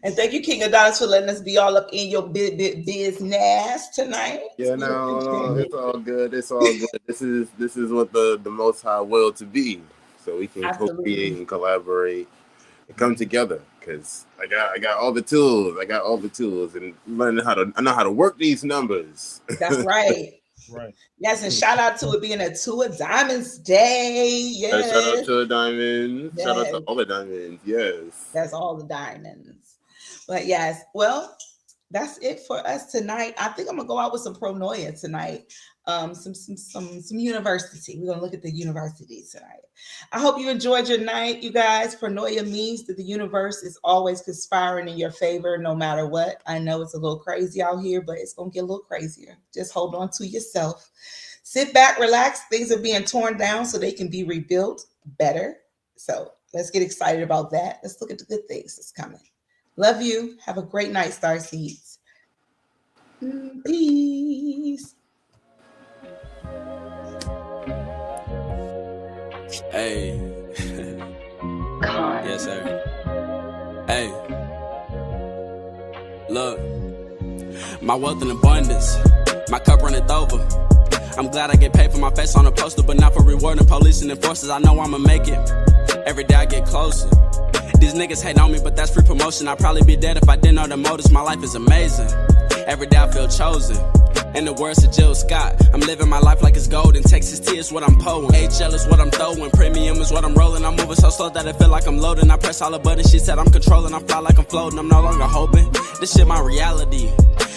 And thank you, King Adonnis, for letting us be all up in your business tonight. Yeah, no, it's all good. It's all good. This is what the Most High will to be, so we can co-create and collaborate and come together. Because I got all the tools. I got all the tools, and I know how to work these numbers. That's right. Right. Yes, and shout out to it being a 2 of Diamonds day. Yes. Shout out to the diamonds. Yes. Shout out to all the diamonds. Yes. That's all the diamonds. But yes, well, that's it for us tonight. I think I'm gonna go out with some Pronoia tonight. Some university. We're gonna look at the universities tonight. I hope you enjoyed your night, you guys. Pronoia means that the universe is always conspiring in your favor, no matter what. I know it's a little crazy out here, but it's gonna get a little crazier. Just hold on to yourself. Sit back, relax. Things are being torn down so they can be rebuilt better. So let's get excited about that. Let's look at the good things that's coming. Love you. Have a great night, Starseeds. Peace. Hey. Yes, sir. Hey. Look. My wealth in abundance. My cup runneth over. I'm glad I get paid for my face on a poster, but not for rewarding police and enforcers. I know I'ma make it. Every day I get closer. These niggas hate on me, but that's free promotion. I'd probably be dead if I didn't know the motives. My life is amazing. Every day I feel chosen. In the words of Jill Scott, I'm living my life like it's golden. Texas T is what I'm pulling. HL is what I'm throwing. Premium is what I'm rolling. I'm moving so slow that I feel like I'm loading. I press all the buttons, she said I'm controlling. I fly like I'm floating. I'm no longer hoping. This shit my reality.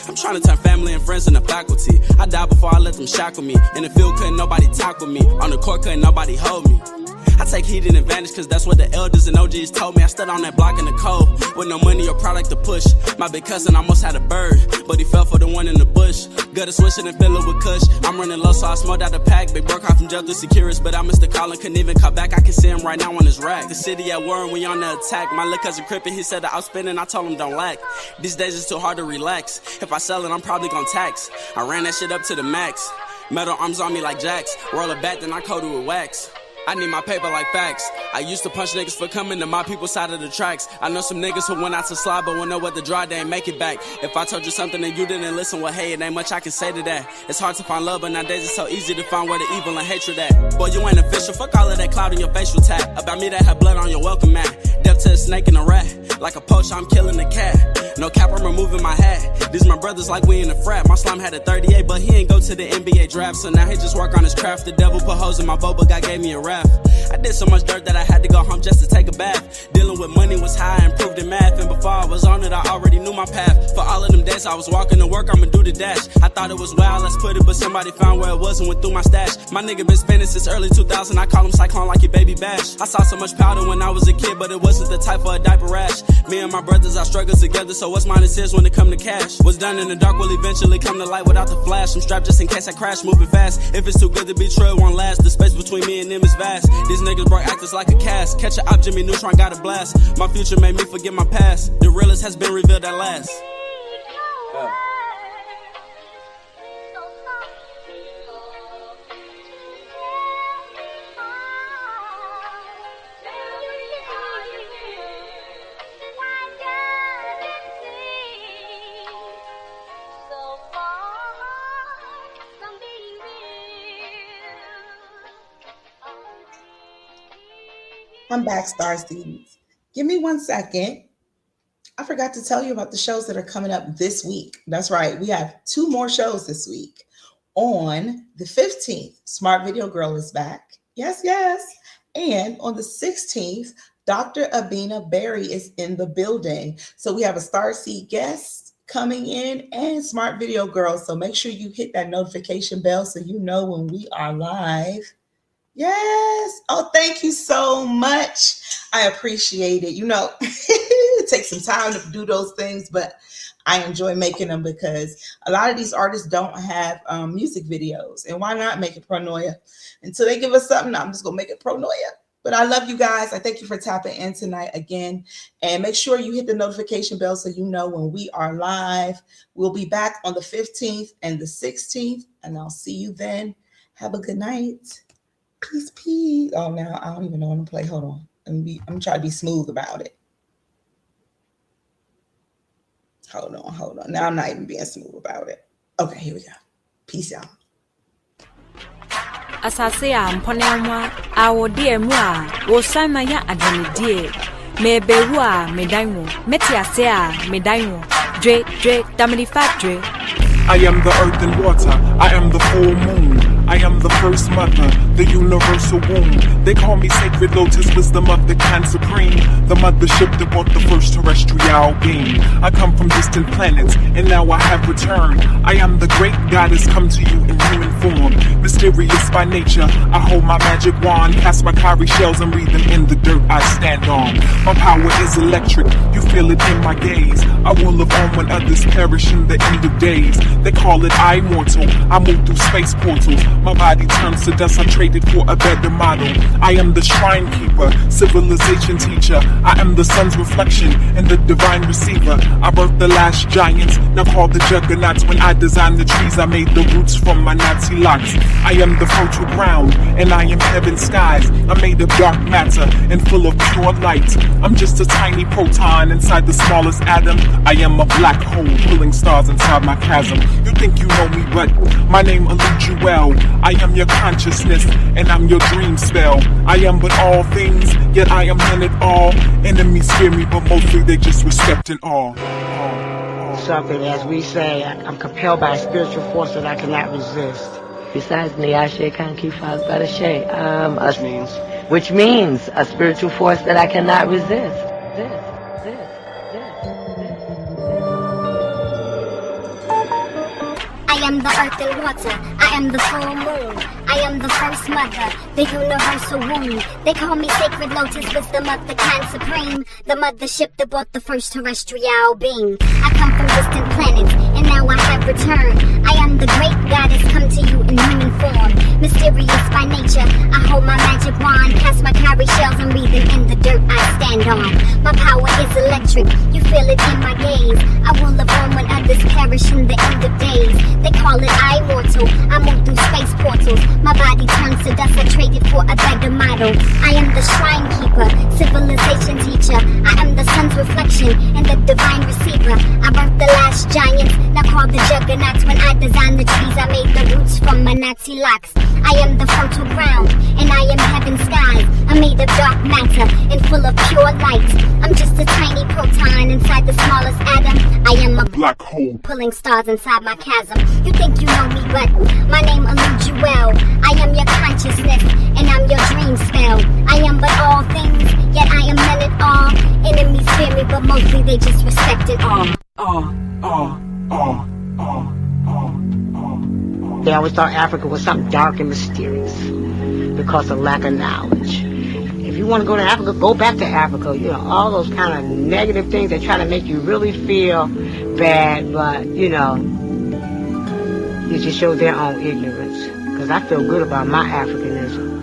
I'm trying to turn family and friends into faculty. I died before I let them shackle me. In the field couldn't nobody tackle me. On the court couldn't nobody hold me. I take heat and advantage cause that's what the elders and OGs told me. I stood on that block in the cold with no money or product to push. My big cousin almost had a bird, but he fell for the one in the bush. Gutter swishing and fill it with kush. I'm running low so I smoked out the pack. Big broke off from jail through Securus, but I missed the call and couldn't even call back. I can see him right now on his rack. The city at war and we on the attack. My little cousin crippin', he said that I was spinning. I told him don't lack. These days it's too hard to relax. If I sell it, I'm probably gon' tax. I ran that shit up to the max. Metal arms on me like jacks. Roll it back, then I coat it with wax. I need my paper like facts. I used to punch niggas for coming to my people's side of the tracks. I know some niggas who went out to slide, but when know what the draw, they ain't make it back. If I told you something and you didn't listen, well, hey, it ain't much I can say to that. It's hard to find love, but nowadays it's so easy to find where the evil and hatred at. Boy, you ain't official, fuck all of that cloud in your facial tat. About me that had blood on your welcome mat. Death to a snake and a rat. Like a poacher, I'm killing the cat. No cap, I'm removing my hat. These my brothers like we in the frat. My slime had a 38, but he ain't go to the NBA draft. So now he just work on his craft. The devil put hoes in my boat, but God gave me a raft. I did so much dirt that I had to go home just to take a bath. Dealing with money was high, I improved in math. And before I was on it, I already knew my path. For all of them days I was walking to work, I'ma do the dash. I thought it was wild, let's put it, but somebody found where it was and went through my stash. My nigga been spending since early 2000, I call him Cyclone like your baby bash. I saw so much powder when I was a kid, but it wasn't the type for a diaper rash. Me and my brothers, I struggle together, so what's mine is his when it come to cash. What's done in the dark will eventually come to light without the flash. I'm strapped just in case I crash, moving fast. If it's too good to be true, it won't last. The space between me and them is vast. These niggas broke actors like a cast. Catch a op, Jimmy Neutron got a blast. My future made me forget my past. The realest has been revealed at last. I'm back, Starseeds. Give me 1 second. I forgot to tell you about the shows that are coming up this week. That's right. We have 2 more shows this week. On the 15th, Smart Video Girl is back. Yes, yes. And on the 16th, Dr. Abina Berry is in the building. So we have a Starseed guest coming in and Smart Video Girl. So make sure you hit that notification bell so you know when we are live. Yes. Oh, thank you so much. I appreciate it. You know, it takes some time to do those things, but I enjoy making them because a lot of these artists don't have music videos. And why not make it Pronoia? Until they give us something, I'm just going to make it Pronoia. But I love you guys. I thank you for tapping in tonight again. And make sure you hit the notification bell so you know when we are live. We'll be back on the 15th and the 16th. And I'll see you then. Have a good night. Peace, peace. Oh, now I don't even know what to play. Hold on. I'm trying to be smooth about it. Hold on. Now I'm not even being smooth about it. Okay, here we go. Peace out. Asasea mponenwa awodie mu a wo sanma ya adanidie me bewa medanwo metiasea medanwo dre damini factory. I am the earth and water, I am the full moon, I am the first mother, the universal womb. They call me sacred lotus, wisdom of the Khan supreme, the mothership that brought the first terrestrial being. I come from distant planets, and now I have returned. I am the great goddess come to you in human form. Mysterious by nature, I hold my magic wand, cast my cowrie shells and read them in the dirt I stand on. My power is electric, you feel it in my gaze. I will live on when others perish in the end of days. They call it immortal, I move through space portals. My body turns to dust, I traded for a better model. I am the shrine keeper, civilization teacher. I am the sun's reflection and the divine receiver. I birthed the last giants, now called the juggernauts. When I designed the trees, I made the roots from my Nazi locks. I am the fertile ground, and I am heaven's skies. I'm made of dark matter and full of pure light. I'm just a tiny proton inside the smallest atom. I am a black hole, pulling stars inside my chasm. You think you know me, but my name eludes you well. I am your consciousness, and I'm your dream spell. I am but all things, yet I am none at all. Enemies fear me, but mostly they just respect and awe. Something, as we say, I'm compelled by a spiritual force that I cannot resist. Besides Niyashe can't keep fast by the shade. Which means a spiritual force that I cannot resist. I am the earth and water, I am the full moon, I am the first mother, the universal womb. They call me sacred lotus, wisdom of the Khan supreme, the mothership that brought the first terrestrial being. I come from distant planets, and now I have returned. I am the great goddess come to you in human form. Mysterious by nature, I hold my magic wand, cast my cowrie shells and read them in the dirt I stand on. My power is electric, you feel it in my gaze. I will live on when others perish in the end of days. They call it immortal, I move through space portals. My body turns to dust, I traded for a better model. I am the shrine keeper, civilization teacher. I am the sun's reflection and the divine receiver. I birthed the last giants, now called the juggernauts. When I designed the trees, I made the roots from my Nazi locks. I am the fertile ground, and I am heaven's skies. I'm made of dark matter and full of pure light. I'm just a tiny proton inside the smallest atom. I am a black hole, pulling stars inside my chasm. You think you know me, but my name eludes you well. I am your consciousness, and I'm your dream spell. I am but all things, yet I am none at all. Enemies fear me, but mostly they just respect it all. They always thought Africa was something dark and mysterious because of lack of knowledge. If you want to go to Africa, go back to Africa. You know, all those kind of negative things that try to make you really feel bad, but, you know, it just shows their own ignorance. Because I feel good about my Africanism.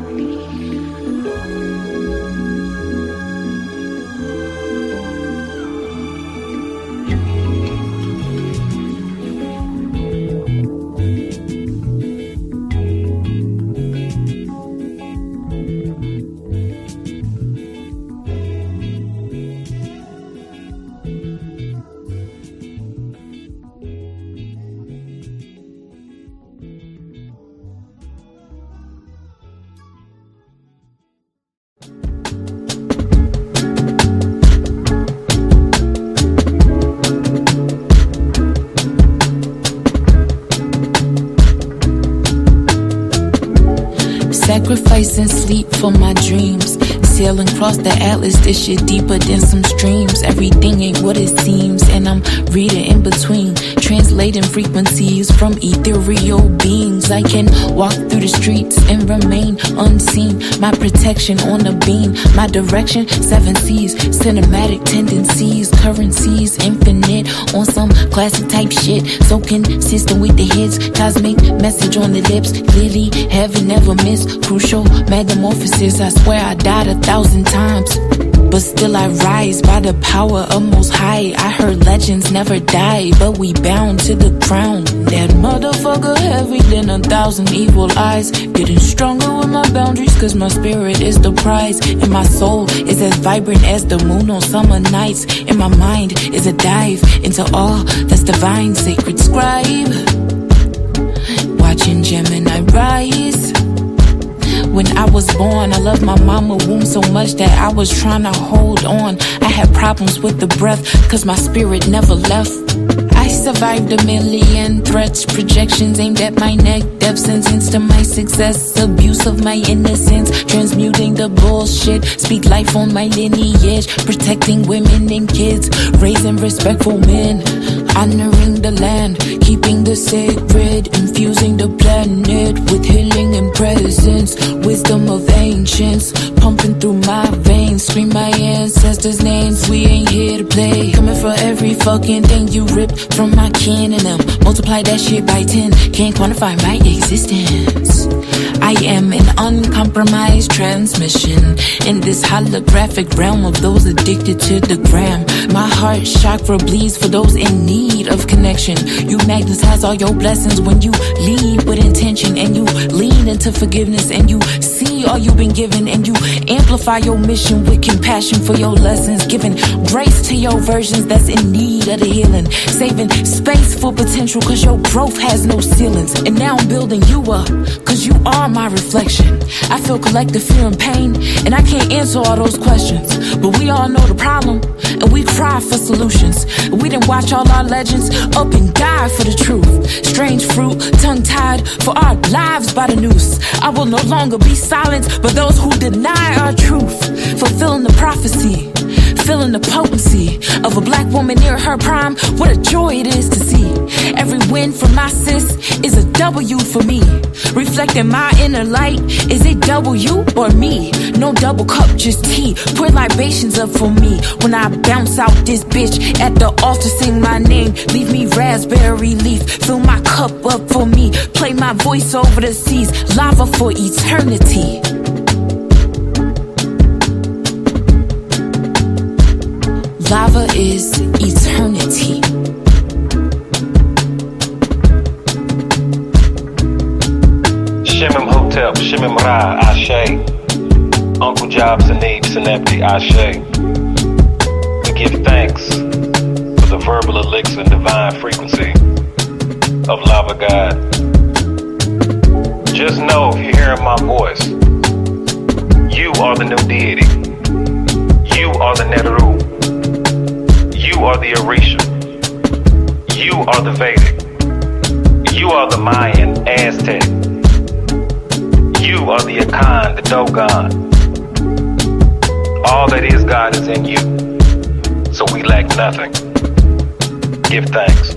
Sacrificing sleep for my dreams. Sailing across the atlas, this shit deeper than some streams. Everything ain't what it seems, and I'm reading in between, translating frequencies from ethereal beings. I can walk through the streets and remain unseen. My protection on the beam, my direction, 7 seas. Cinematic tendencies, currencies, infinite on some classic type shit. So consistent with the hits, cosmic message on the lips. Clearly, heaven never miss. Crucial metamorphosis, I swear I died 1,000 times, but still I rise by the power of Most High. I heard legends never die, but we bound to the crown. That motherfucker heavy than 1,000 evil eyes. Getting stronger with my boundaries, cause my spirit is the prize. And my soul is as vibrant as the moon on summer nights. And my mind is a dive into all that's divine. Sacred scribe, watching Gemini rise. When I was born, I loved my mama womb so much that I was trying to hold on. I had problems with the breath, cause my spirit never left. I survived 1,000,000 threats, projections aimed at my neck, death sentence to my success, abuse of my innocence, transmuting the bullshit, speak life on my lineage, protecting women and kids, raising respectful men, honoring the land, keeping the sacred, infusing the planet with healing and presence, wisdom of ancients, pumping through my veins, scream my ancestors' names, we ain't here to play, coming for every fucking thing you ripped from my kin and them, multiply that shit by 10, can't quantify my existence. I am an uncompromised transmission in this holographic realm of those addicted to the gram. My heart chakra bleeds for those in need of connection. You magnetize all your blessings when you lead with intention, and you lean into forgiveness, and you see all you've been given, and you amplify your mission with compassion for your lessons, giving grace to your versions that's in need of the healing, saving space for potential cause your growth has no ceilings. And now I'm building you up cause you are my reflection. I feel collective fear and pain, and I can't answer all those questions, but we all know the problem, and we cry for solutions. We didn't watch all our legends up and die for the truth. Strange fruit, tongue-tied for our lives by the noose. I will no longer be silent, but those who deny our truth, fulfilling the prophecy, feeling the potency of a black woman near her prime. What a joy it is to see. Every win for my sis is a W for me. Reflecting my inner light, is it W or me? No double cup, just tea. Pour libations up for me. When I bounce out this bitch at the altar, sing my name. Leave me raspberry leaf. Fill my cup up for me. Play my voice over the seas. Lava for eternity. Lava is eternity. Shimim Hotep, Shimim Ra, Ashe. Uncle Jobs and Abe Sinepti, Ashe. We give thanks for the verbal elixir and divine frequency of Lava God. Just know if you're hearing my voice, you are the new deity. You are the Neteru. You are the Orisha. You are the Vedic. You are the Mayan, Aztec. You are the Akan, the Dogon. All that is God is in you, so we lack nothing. Give thanks.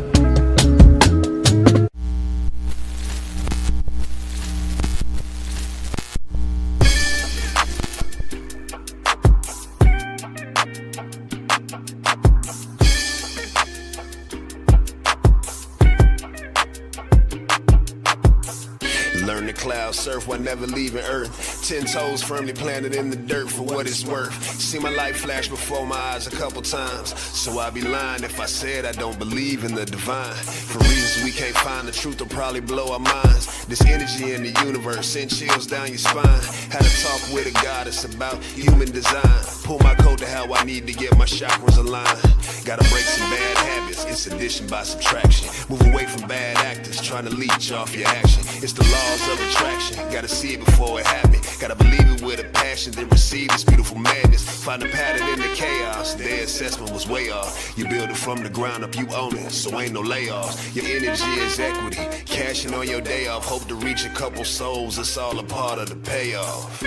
Learn to cloud surf while never leaving Earth. 10 toes firmly planted in the dirt for what it's worth. See my life flash before my eyes a couple times, so I'd be lying if I said I don't believe in the divine. For reasons we can't find, the truth will probably blow our minds. This energy in the universe send chills down your spine. Had a talk with a goddess about human design. Pull my coat to how I need to get my chakras aligned. Gotta break some bad habits, it's addition by subtraction. Move away from bad actors trying to leech off your action. It's the laws of attraction, gotta see it before it happens. Gotta believe it with a passion, then receive this beautiful madness. Find a pattern in the chaos, their assessment was way off. You build it from the ground up, you own it, so ain't no layoffs. Your energy is equity, cashing on your day off. Hope to reach a couple souls, it's all a part of the payoff.